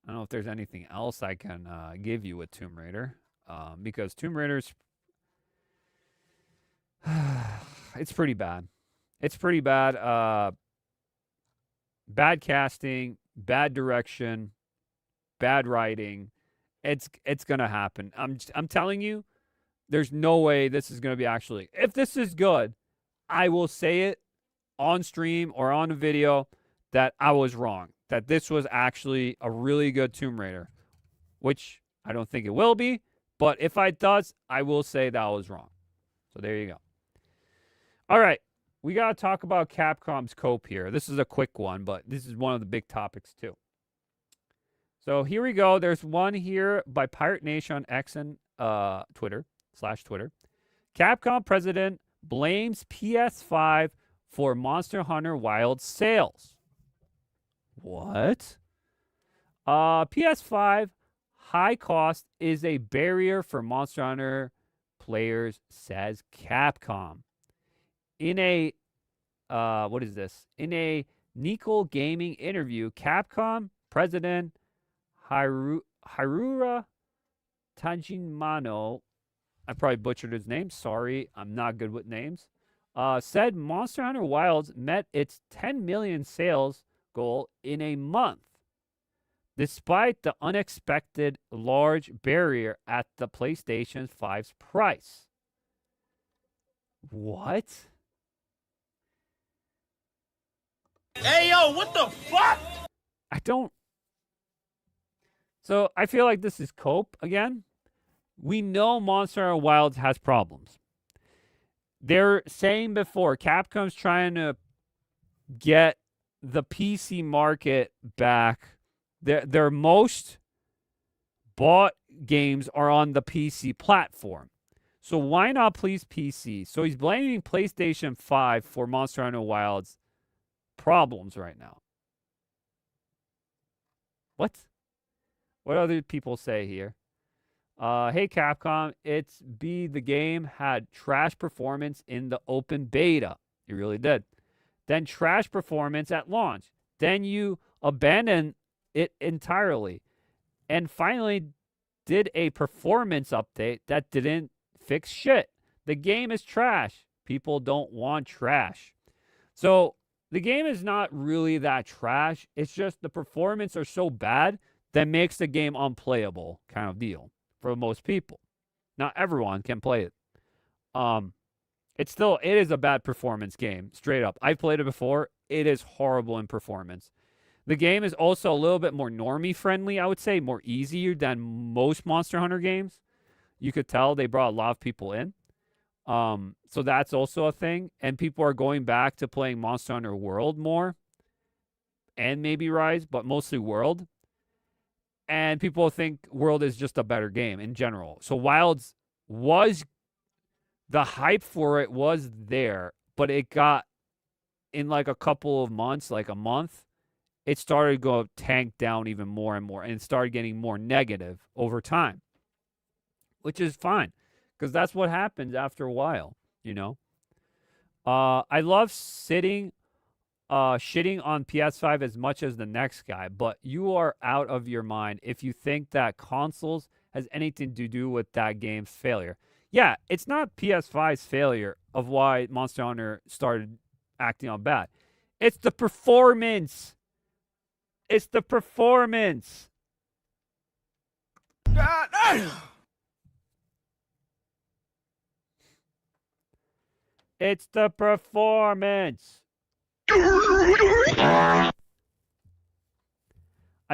I don't know if there's anything else I can give you with Tomb Raider. Because Tomb Raider's, it's pretty bad. It's pretty bad. Bad casting, bad direction, bad writing. It's gonna happen. I'm telling you, there's no way this is gonna be actually. If this is good, I will say it on stream or on a video that I was wrong. That this was actually a really good Tomb Raider, which I don't think it will be. But if it does, I will say that I was wrong. So there you go. All right. We got to talk about Capcom's cope here. This is a quick one, but this is one of the big topics too. So here we go. There's one here by Pirate Nation on X and Twitter. Capcom president blames PS5 for Monster Hunter Wilds sales. What? PS5 high cost is a barrier for Monster Hunter players, says Capcom. In a, In a Nickel Gaming interview, Capcom president Hirura Tajimano, I probably butchered his name, sorry, I'm not good with names, said Monster Hunter Wilds met its 10 million sales goal in a month, despite the unexpected large barrier at the PlayStation 5's price. What? Hey, yo, what the fuck? So I feel like this is cope again. We know Monster Hunter Wilds has problems. They're saying before, Capcom's trying to get the PC market back. Their most bought games are on the PC platform. So why not please PC? So he's blaming PlayStation 5 for Monster Hunter Wilds problems right now. What? What other people say here? Hey Capcom, the game had trash performance in the open beta. It really did. Then trash performance at launch. Then you abandoned it entirely. And finally did a performance update that didn't fix shit. The game is trash. People don't want trash. So the game is not really that trash. It's just the performance are so bad that makes the game unplayable kind of deal for most people. Not everyone can play it. It is a bad performance game, straight up. I've played it before. It is horrible in performance. The game is also a little bit more normie friendly, I would say, more easier than most Monster Hunter games. You could tell they brought a lot of people in. So that's also a thing. And people are going back to playing Monster Hunter World more. And maybe Rise, but mostly World. And people think World is just a better game in general. So Wilds was, the hype for it was there, but it got, in like a couple of months, like a month, it started to go tank down even more and more. And it started getting more negative over time. Which is fine. Because that's what happens after a while, I love shitting on PS5 as much as the next guy, but you are out of your mind if you think that consoles has anything to do with that game's failure. Yeah, it's not PS5's failure of why Monster Hunter started acting on bad. It's the performance. It's the performance. It's the performance. I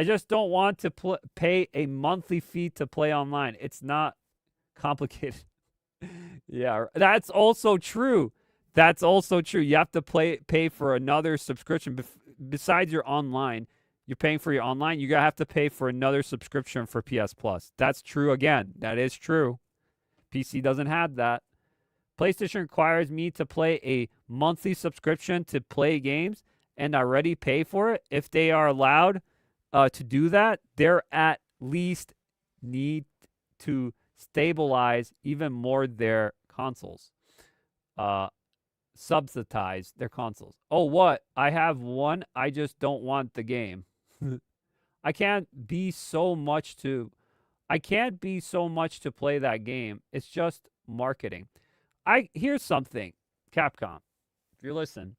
just don't want to pay a monthly fee to play online. It's not complicated. Yeah, that's also true. That's also true. You have to pay for another subscription. Besides your online, you're paying for your online. You have to pay for another subscription for PS Plus. That's true again. That is true. PC doesn't have that. PlayStation requires me to play a monthly subscription to play games and already pay for it. If they are allowed to do that, they're at least need to stabilize even more their consoles. Subsidize their consoles. Oh, what? I have one. I just don't want the game. I can't be so much to play that game. It's just marketing. Here's something, Capcom, if you're listening.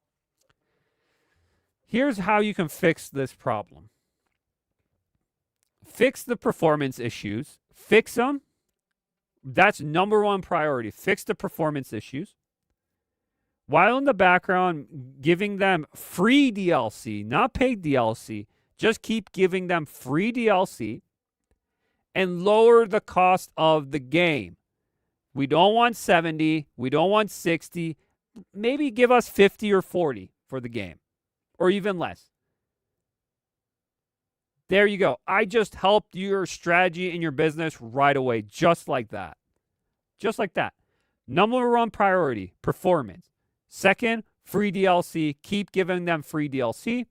Here's how you can fix this problem. Fix the performance issues. Fix them. That's number one priority. Fix the performance issues. While in the background, giving them free DLC, not paid DLC. Just keep giving them free DLC and lower the cost of the game. We don't want 70. We don't want 60. Maybe give us 50 or 40 for the game, or even less. There you go. I just helped your strategy in your business right away, just like that. Just like that. Number one priority, performance. Second, free DLC. Keep giving them free DLC.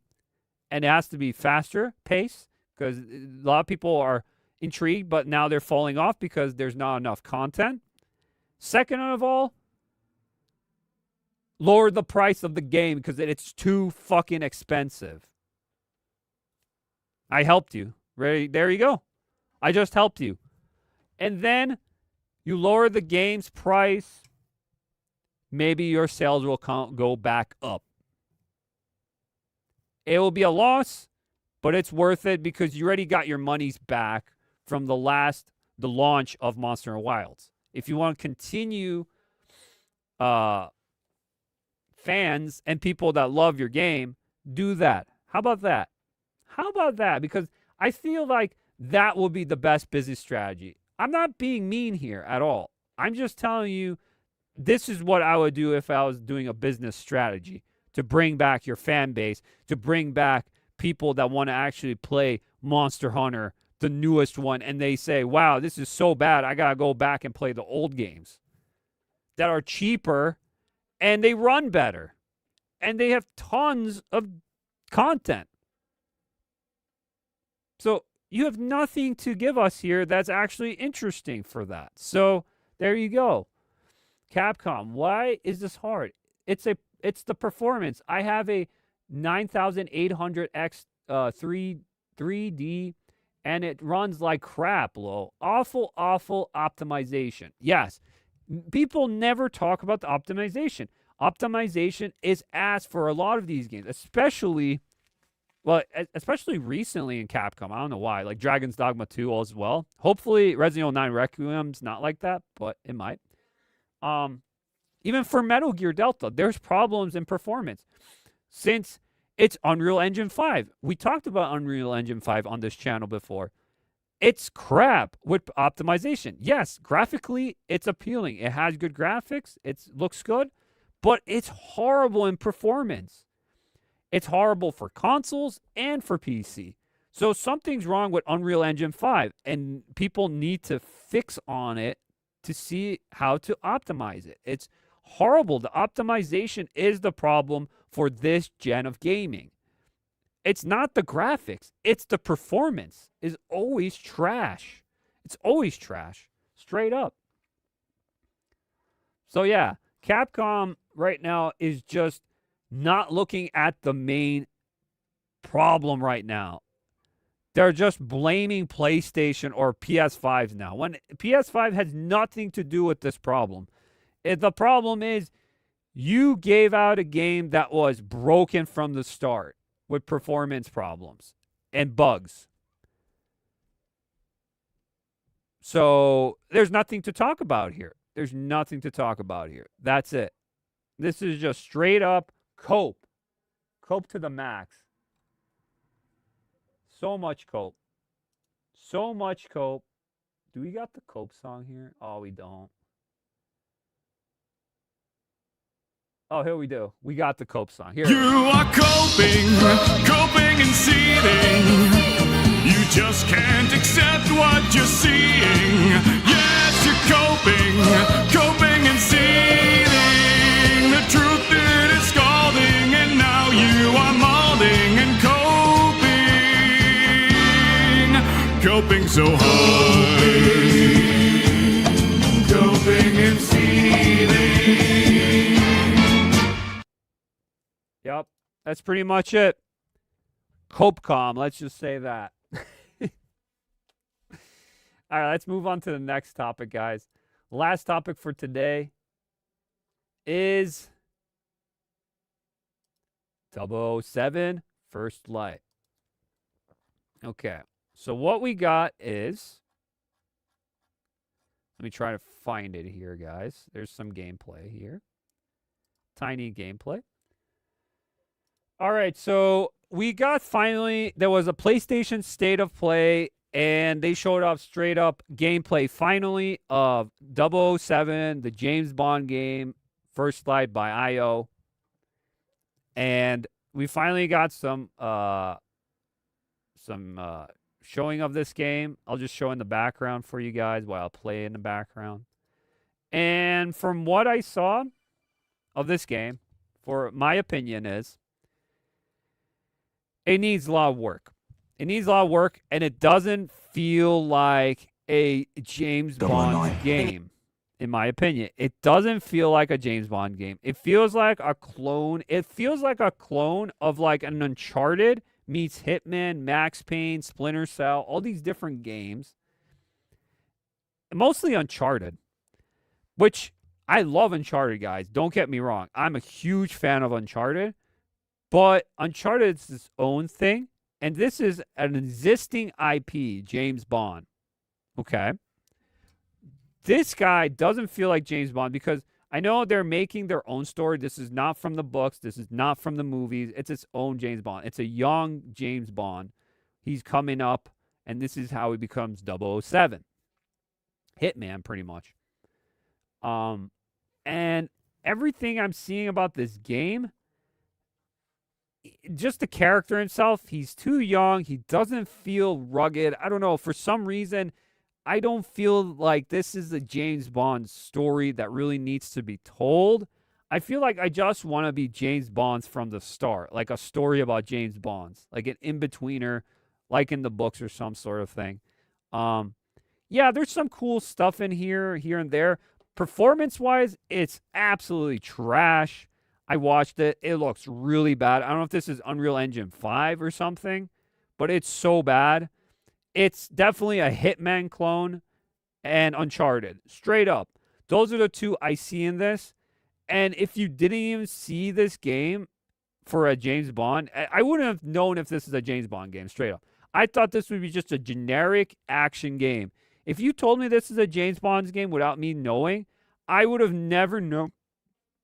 And it has to be faster pace because a lot of people are intrigued, but now they're falling off because there's not enough content. Second of all, lower the price of the game because it's too fucking expensive. I helped you. Right, there you go. I just helped you. And then you lower the game's price. Maybe your sales will go back up. It will be a loss, but it's worth it because you already got your monies back from the launch of Monster and Wilds. If you want to continue fans and people that love your game, do that. How about that? How about that? Because I feel like that will be the best business strategy. I'm not being mean here at all. I'm just telling you this is what I would do if I was doing a business strategy to bring back your fan base, to bring back people that want to actually play Monster Hunter, the newest one, and they say, wow, this is so bad, I got to go back and play the old games that are cheaper and they run better and they have tons of content. So you have nothing to give us here that's actually interesting for that. So there you go. Capcom, why is this hard? It's the performance. I have a 9800X 3D, and it runs like crap, low. Awful optimization. Yes, people never talk about the optimization. Optimization is asked for a lot of these games, especially recently in Capcom. I don't know why. Like Dragon's Dogma 2 as well. Hopefully Resident Evil 9 Requiem's not like that, but it might. Even for Metal Gear Delta, there's problems in performance. Since it's Unreal Engine 5. We talked about Unreal Engine 5 on this channel before. It's crap with optimization. Yes, graphically, it's appealing. It has good graphics. It looks good. But it's horrible in performance. It's horrible for consoles and for PC. So something's wrong with Unreal Engine 5. And people need to fix on it to see how to optimize it. It's horrible. The optimization is the problem for this gen of gaming. It's not the graphics. It's the performance is always trash. It's always trash. Straight up. So yeah, Capcom right now is just not looking at the main problem right now. They're just blaming PlayStation or PS5s now. When PS5 has nothing to do with this problem. The problem is you gave out a game that was broken from the start with performance problems. and bugs. So there's nothing to talk about here. There's nothing to talk about here. That's it. This is just straight up cope. Cope to the max. So much cope. So much cope. Do we got the cope song here? Oh, we don't. Oh, here we do. We got the cope song. Here. You are coping and seething. You just can't accept what you're seeing. Yes, you're coping and seething. The truth it is scalding, and now you are molding and coping so hard. Coping and seething. Yep, that's pretty much it. Copecom, let's just say that. All right, let's move on to the next topic, guys. Last topic for today is 007 First Light. Okay, so what we got is... Let me try to find it here, guys. There's some gameplay here. Tiny gameplay. All right, so we got finally... There was a PlayStation State of Play, and they showed off straight up gameplay finally of 007, the James Bond game, First Light by IO. And we finally got some showing of this game. I'll just show in the background for you guys while I'll play in the background. And from what I saw of this game, for my opinion is, it needs a lot of work. It needs a lot of work, and it doesn't feel like a James Bond game, in my opinion. It doesn't feel like a James Bond game. It feels like a clone. It feels like a clone of like an Uncharted meets Hitman, Max Payne, Splinter Cell, all these different games. Mostly Uncharted, which I love Uncharted, guys. Don't get me wrong. I'm a huge fan of Uncharted, but Uncharted is its own thing. And this is an existing IP, James Bond. Okay? This guy doesn't feel like James Bond because I know they're making their own story. This is not from the books. This is not from the movies. It's its own James Bond. It's a young James Bond. He's coming up, and this is how he becomes 007. Hitman, pretty much. And everything I'm seeing about this game, just the character himself, he's too young. He doesn't feel rugged. I don't know. For some reason, I don't feel like this is a James Bond story that really needs to be told. I feel like I just want to be James Bonds from the start, like a story about James Bonds, like an in-betweener, like in the books or some sort of thing. Yeah, there's some cool stuff in here and there. Performance-wise, it's absolutely trash. I watched it. It looks really bad. I don't know if this is Unreal Engine 5 or something, but it's so bad. It's definitely a Hitman clone and Uncharted. Straight up. Those are the two I see in this. And if you didn't even see this game for a James Bond, I wouldn't have known if this is a James Bond game, straight up. I thought this would be just a generic action game. If you told me this is a James Bond game without me knowing, I would have never known.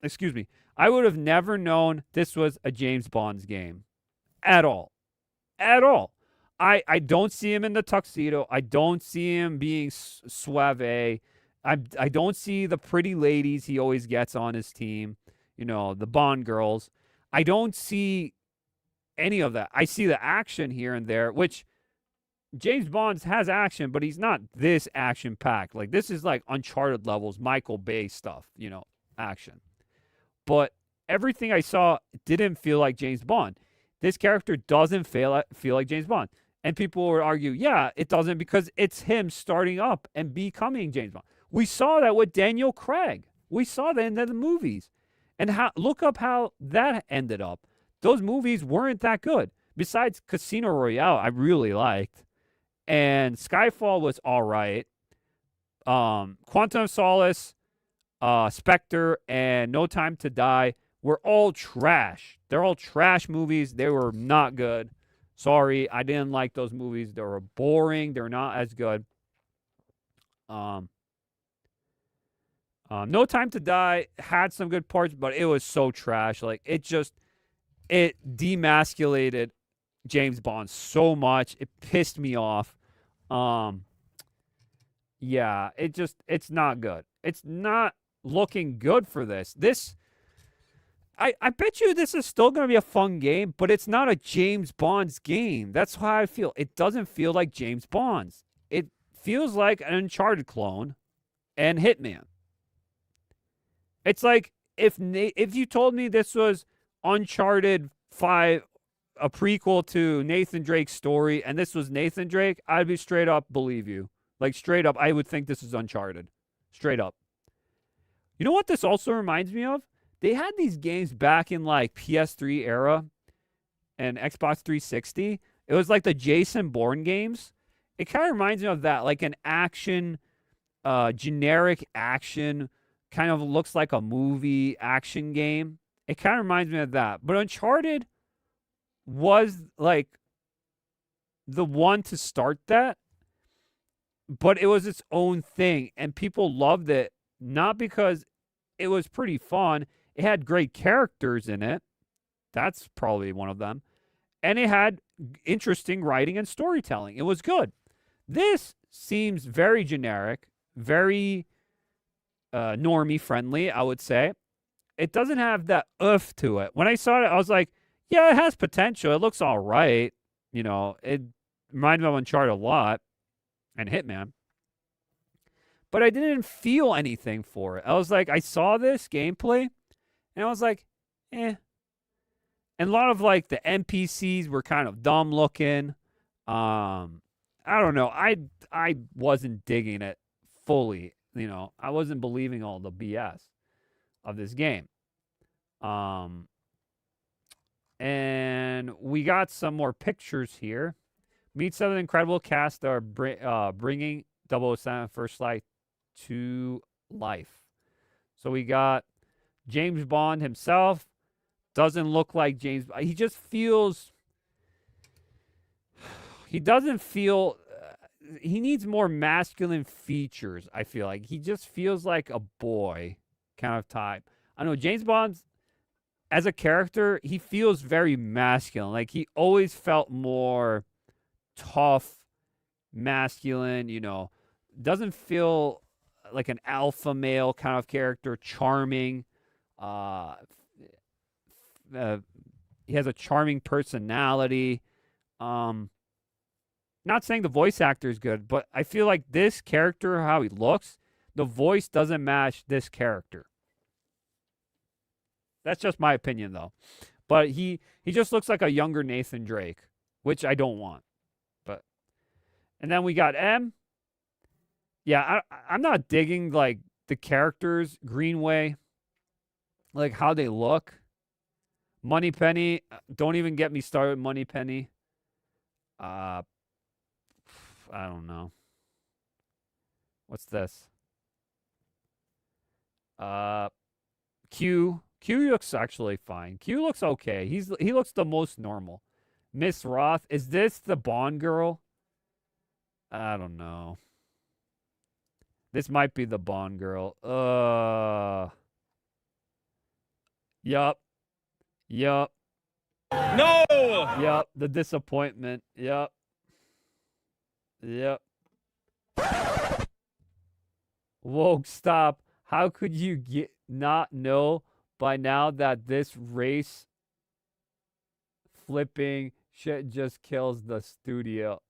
Excuse me. I would have never known this was a James Bond game. At all. At all. I don't see him in the tuxedo. I don't see him being suave. I don't see the pretty ladies he always gets on his team. You know, the Bond girls. I don't see any of that. I see the action here and there, which James Bond has action, but he's not this action-packed. Like, this is like Uncharted levels, Michael Bay stuff, you know, action. But everything I saw didn't feel like James Bond. This character doesn't feel like James Bond. And people would argue, yeah, it doesn't because it's him starting up and becoming James Bond. We saw that with Daniel Craig. We saw that in the movies. And look up how that ended up. Those movies weren't that good. Besides Casino Royale, I really liked. And Skyfall was all right. Quantum of Solace, Spectre, and No Time to Die were all trash. They're all trash movies. They were not good. Sorry, I didn't like those movies. They were boring. They're not as good. No Time to Die had some good parts, but it was so trash. Like, it demasculated James Bond so much. It pissed me off. Yeah, it's not good. It's not looking good for this. I bet you this is still going to be a fun game, but it's not a James Bond's game. That's how I feel. It doesn't feel like James Bond's. It feels like an Uncharted clone and Hitman. It's like if you told me this was Uncharted 5, a prequel to Nathan Drake's story, and this was Nathan Drake, I'd be straight up believe you. Like, straight up, I would think this is Uncharted. Straight up. You know what this also reminds me of? They had these games back in, like, PS3 era and Xbox 360. It was like the Jason Bourne games. It kind of reminds me of that, like an action, generic action, kind of looks like a movie action game. It kind of reminds me of that. But Uncharted was, like, the one to start that. But it was its own thing, and people loved it, not because it was pretty fun. It had great characters in it. That's probably one of them. And it had interesting writing and storytelling. It was good. This seems very generic, very normie friendly, I would say. It doesn't have that oomph to it. When I saw it, I was like, yeah, it has potential. It looks all right. You know, it reminded me of Uncharted a lot. And Hitman. But I didn't feel anything for it. I was like, I saw this gameplay, and I was like, eh. And a lot of, like, the NPCs were kind of dumb looking. I don't know. I wasn't digging it fully. You know, I wasn't believing all the BS of this game. And we got some more pictures here. Meet some of the incredible cast that are bringing 007 First Light to life. So we got James Bond himself. Doesn't look like James. He just feels. He doesn't feel. He needs more masculine features, I feel like. He just feels like a boy kind of type. I know James Bond, as a character, he feels very masculine. Like, he always felt more tough, masculine, you know, doesn't feel like an alpha male kind of character, charming. He has a charming personality. Not saying the voice actor is good, but I feel like this character, how he looks, the voice doesn't match this character. That's just my opinion, though. But he just looks like a younger Nathan Drake, which I don't want. And then we got M. Yeah, I'm not digging, like, the characters, Greenway, like, how they look. Moneypenny, don't even get me started, Moneypenny. I don't know. What's this? Q looks actually fine. Q looks okay. He looks the most normal. Miss Roth, is this the Bond girl? I don't know. This might be the Bond girl. Yup. No! Yup. The disappointment. Yup. Whoa, stop. How could you not know by now that this race flipping shit just kills the studio?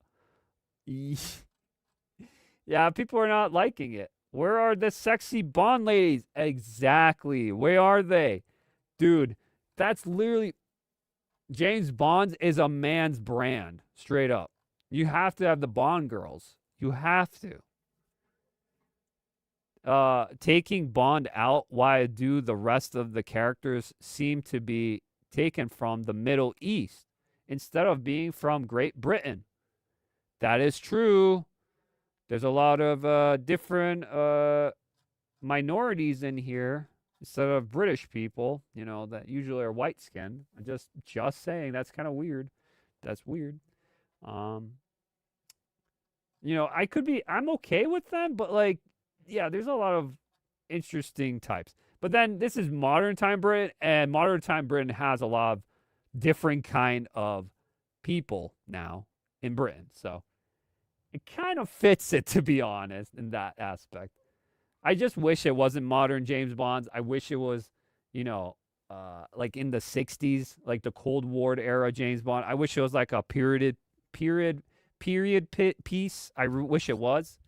Yeah, people are not liking it. Where are the sexy Bond ladies? Exactly. Where are they? Dude, that's literally... James Bond is a man's brand. Straight up. You have to have the Bond girls. You have to. Taking Bond out, why do the rest of the characters seem to be taken from the Middle East instead of being from Great Britain? That is true. There's a lot of different minorities in here instead of British people, you know, that usually are white-skinned. I'm just saying, that's kind of weird. That's weird. You know, I'm okay with them, but like, yeah, there's a lot of interesting types. But then this is modern time Britain, and modern time Britain has a lot of different kind of people now in Britain. So it kind of fits it, to be honest, in that aspect. I just wish it wasn't modern James Bonds. I wish it was, you know, like in the 60s, like the Cold War era James Bond. I wish it was like a period piece. I wish it was.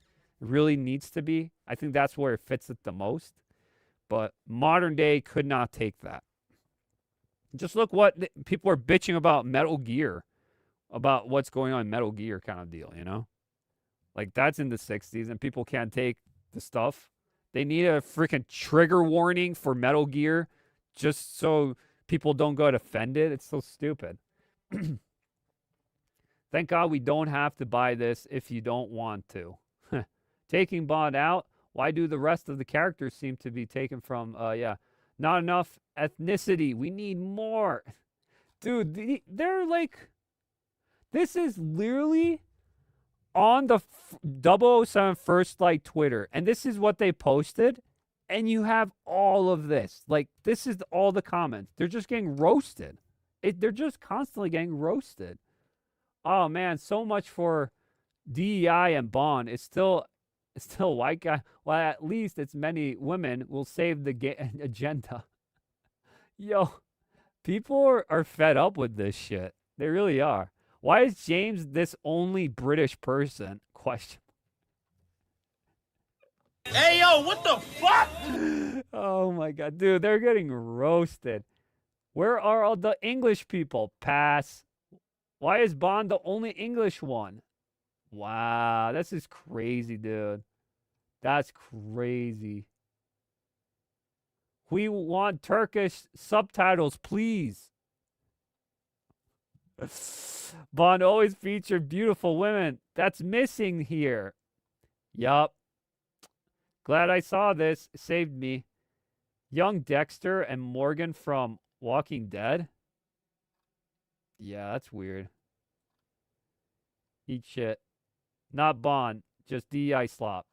It really needs to be. I think that's where it fits it the most. But modern day could not take that. Just look what people are bitching about Metal Gear, about what's going on in Metal Gear kind of deal, you know? Like, that's in the 60s, and people can't take the stuff. They need a freaking trigger warning for Metal Gear just so people don't get offended. It's so stupid. Thank God we don't have to buy this if you don't want to. Taking Bond out, why do the rest of the characters seem to be taken from, not enough ethnicity. We need more. Dude, they're like, this is literally on the 007 First Light Twitter. And this is what they posted. And you have all of this. Like, this is all the comments. They're just getting roasted. They're just constantly getting roasted. Oh, man, so much for DEI and Bond. It's still white guy. Well, at least it's many women will save the agenda. Yo, people are fed up with this shit. They really are. Why is James this only British person? Question. Hey, yo, what the fuck? Oh, my God. Dude, they're getting roasted. Where are all the English people? Pass. Why is Bond the only English one? Wow, this is crazy, dude. That's crazy. We want Turkish subtitles, please. Bond always featured beautiful women. That's missing here. Yup. Glad I saw this. It saved me. Young Dexter and Morgan from Walking Dead. Yeah, that's weird. Eat shit. Not Bond, just DEI slop.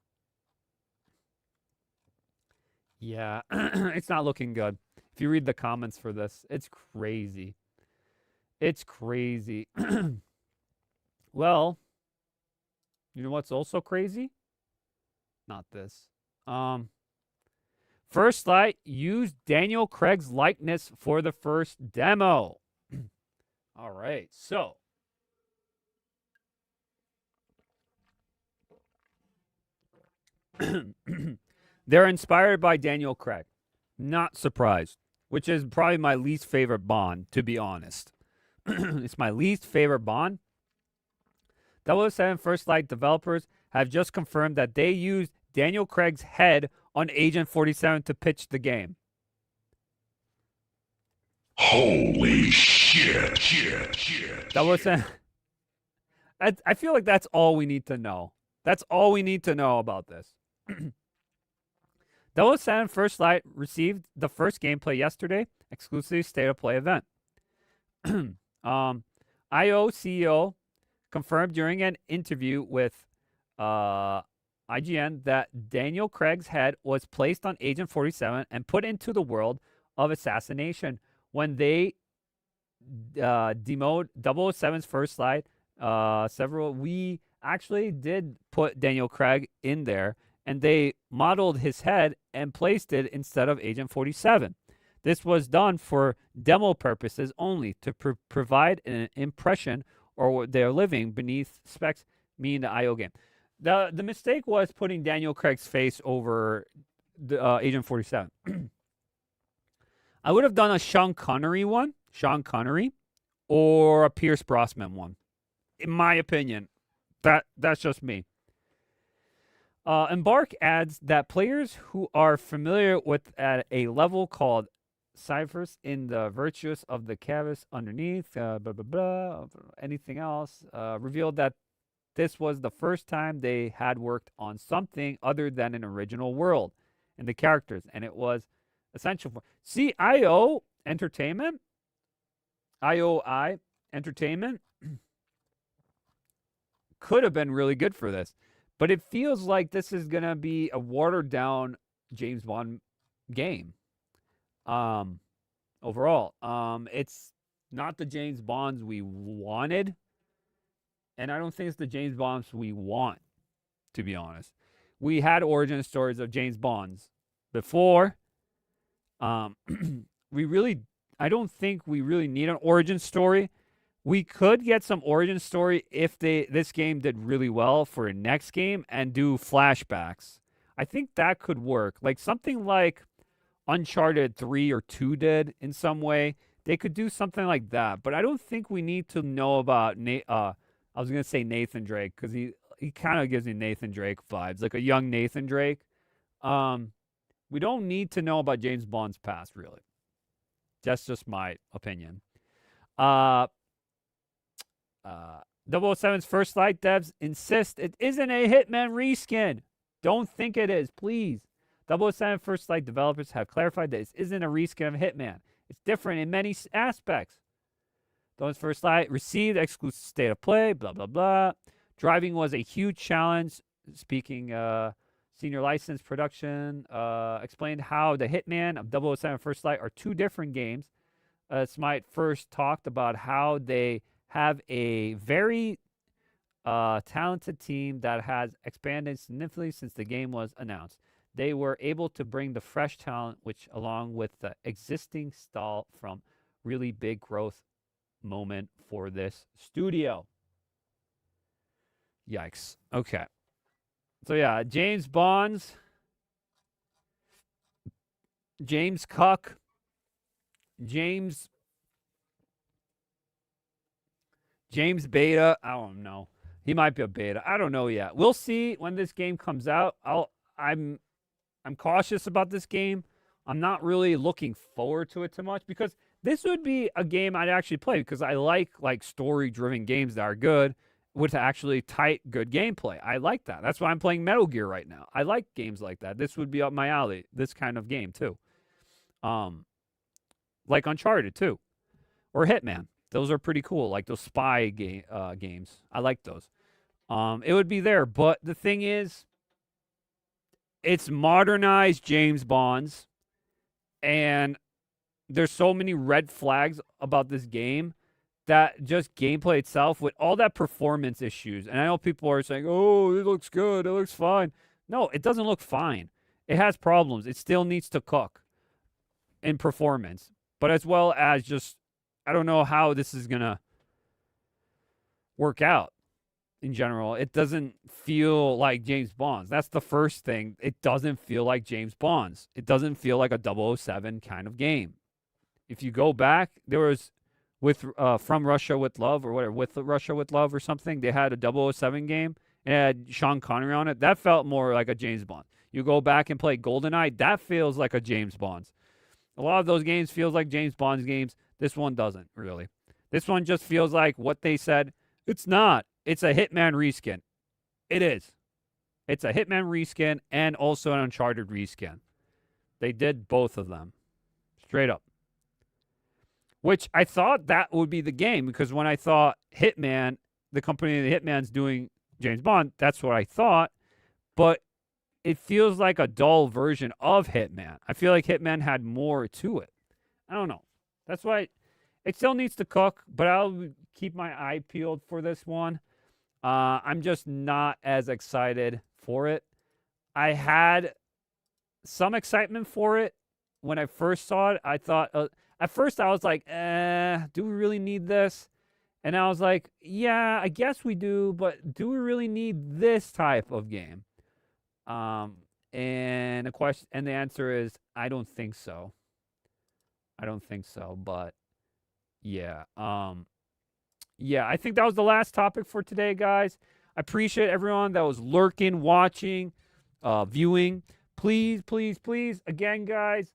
Yeah, it's not looking good. If you read the comments for this, it's crazy. It's crazy. Well, you know what's also crazy? Not this. First Light used Daniel Craig's likeness for the first demo. All right, so they're inspired by Daniel Craig. Not surprised. Which is probably my least favorite Bond, to be honest. It's my least favorite Bond. 007 First Light developers have just confirmed that they used Daniel Craig's head on Agent 47 to pitch the game. Holy shit. 007. I feel like that's all we need to know. That's all we need to know about this. 007 First Light received the first gameplay yesterday, exclusive state of play event. IO CEO confirmed during an interview with IGN that Daniel Craig's head was placed on Agent 47 and put into the world of assassination when they demoed 007's First Light. We actually did put Daniel Craig in there, and they modeled his head and placed it instead of Agent 47. This was done for demo purposes only, to provide an impression or they're living beneath specs, meaning the IO game. The mistake was putting Daniel Craig's face over the Agent 47. I would have done a Sean Connery one, or a Pierce Brosnan one. In my opinion, that's just me. Embark adds that players who are familiar with at a level called ciphers in the virtues of the canvas underneath, anything else, revealed that this was the first time they had worked on something other than an original world and the characters, and it was essential for IOI Entertainment could have been really good for this. But it feels like this is going to be a watered down James Bond game. Overall, it's not the James Bonds we wanted, and I don't think it's the James Bonds we want, to be honest. We had origin stories of James Bonds before. I don't think we really need an origin story. We could get some origin story if this game did really well for a next game and do flashbacks. I think that could work. Like something like Uncharted 3 or 2 did in some way. They could do something like that. But I don't think we need to know about I was going to say Nathan Drake because he kind of gives me Nathan Drake vibes, like a young Nathan Drake. We don't need to know about James Bond's past, really. That's just my opinion. 007's First Light devs insist it isn't a Hitman reskin. Don't think it is, please. 007 First Light developers have clarified that this isn't a reskin of Hitman. It's different in many aspects. 007's First Light received exclusive state of play, blah, blah, blah. Driving was a huge challenge. Speaking, senior license production explained how the Hitman of 007 First Light are two different games. Smite first talked about how they have a very talented team that has expanded significantly since the game was announced. They were able to bring the fresh talent, which along with the existing style from really big growth moment for this studio. Yikes. Okay. So yeah, James Bonds, James Cuck, James Beta. I don't know. He might be a beta. I don't know yet. We'll see when this game comes out. I'm cautious about this game. I'm not really looking forward to it too much because this would be a game I'd actually play because I like story-driven games that are good with actually tight, good gameplay. I like that. That's why I'm playing Metal Gear right now. I like games like that. This would be up my alley. This kind of game too. Like Uncharted too, or Hitman. Those are pretty cool. Like those spy games. I like those. It would be there, but the thing is, it's modernized James Bonds, and there's so many red flags about this game that just gameplay itself with all that performance issues. And I know people are saying, oh, it looks good. It looks fine. No, it doesn't look fine. It has problems. It still needs to cook in performance. But as well as just, I don't know how this is going to work out in general. It doesn't feel like James Bond's. That's the first thing. It doesn't feel like James Bond's. It doesn't feel like a 007 kind of game. If you go back, there was From Russia with Love or whatever, With Russia with Love or something. They had a 007 game and it had Sean Connery on it. That felt more like a James Bond. You go back and play GoldenEye, that feels like a James Bond's. A lot of those games feels like James Bond's games. This one doesn't, really. This one just feels like what they said. It's not. It's a Hitman reskin. It is. It's a Hitman reskin and also an Uncharted reskin. They did both of them. Straight up. Which I thought that would be the game because when I thought Hitman, the company that Hitman's doing James Bond, that's what I thought. But it feels like a dull version of Hitman. I feel like Hitman had more to it. I don't know. That's why it still needs to cook, but I'll keep my eye peeled for this one. I'm just not as excited for it. I had some excitement for it when I first saw it. I thought, at first I was like, do we really need this? And I was like, yeah, I guess we do, but do we really need this type of game? And the answer is, I don't think so. I don't think so, but yeah. Yeah, I think that was the last topic for today, guys. I appreciate everyone that was lurking, watching, viewing. Please, please, please, again, guys.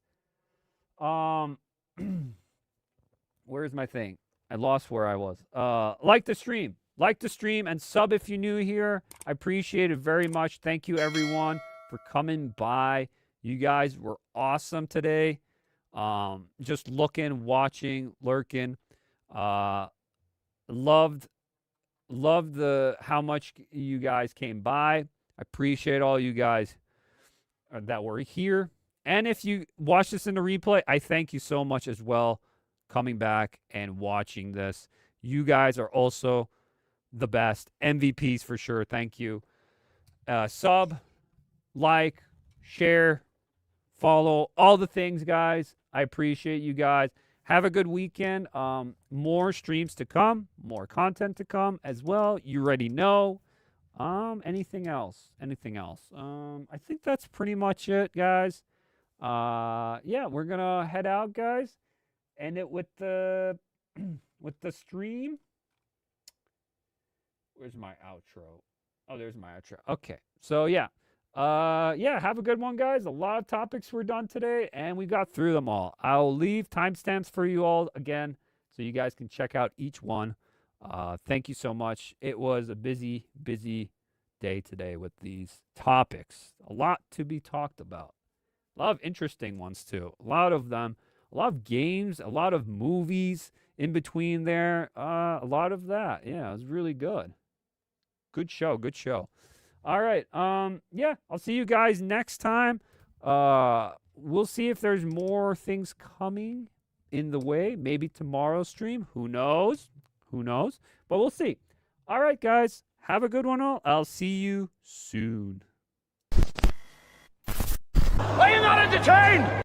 Where's my thing? I lost where I was. Like the stream. Like the stream and sub if you're new here. I appreciate it very much. Thank you, everyone, for coming by. You guys were awesome today. Just looking, watching, lurking. Loved love how much you guys came by. I appreciate all you guys that were here. And if you watch this in the replay, I thank you so much as well coming back and watching this. You guys are also the best. MVPs for sure. Thank you. Sub, like, share, follow, all the things, guys. I appreciate you guys. Have a good weekend. More streams to come, more content to come as well. You already know. Anything else? Anything else? I think that's pretty much it, guys. Yeah, we're gonna head out, guys. End it with the with the stream. Where's my outro? Oh, there's my outro. Okay. So yeah. Yeah, have a good one, guys. A lot of topics were done today, and we got through them all. I'll leave timestamps for you all again, so you guys can check out each one. Thank you so much. It was a busy, busy day today with these topics. A lot to be talked about. A lot of interesting ones, too. A lot of them. A lot of games. A lot of movies in between there. A lot of that. Yeah, it was really good. Good show. Good show. All right. Yeah, I'll see you guys next time. We'll see if there's more things coming in the way. Maybe tomorrow's stream. Who knows? Who knows? But we'll see. All right, guys. Have a good one all. I'll see you soon. Are you not entertained?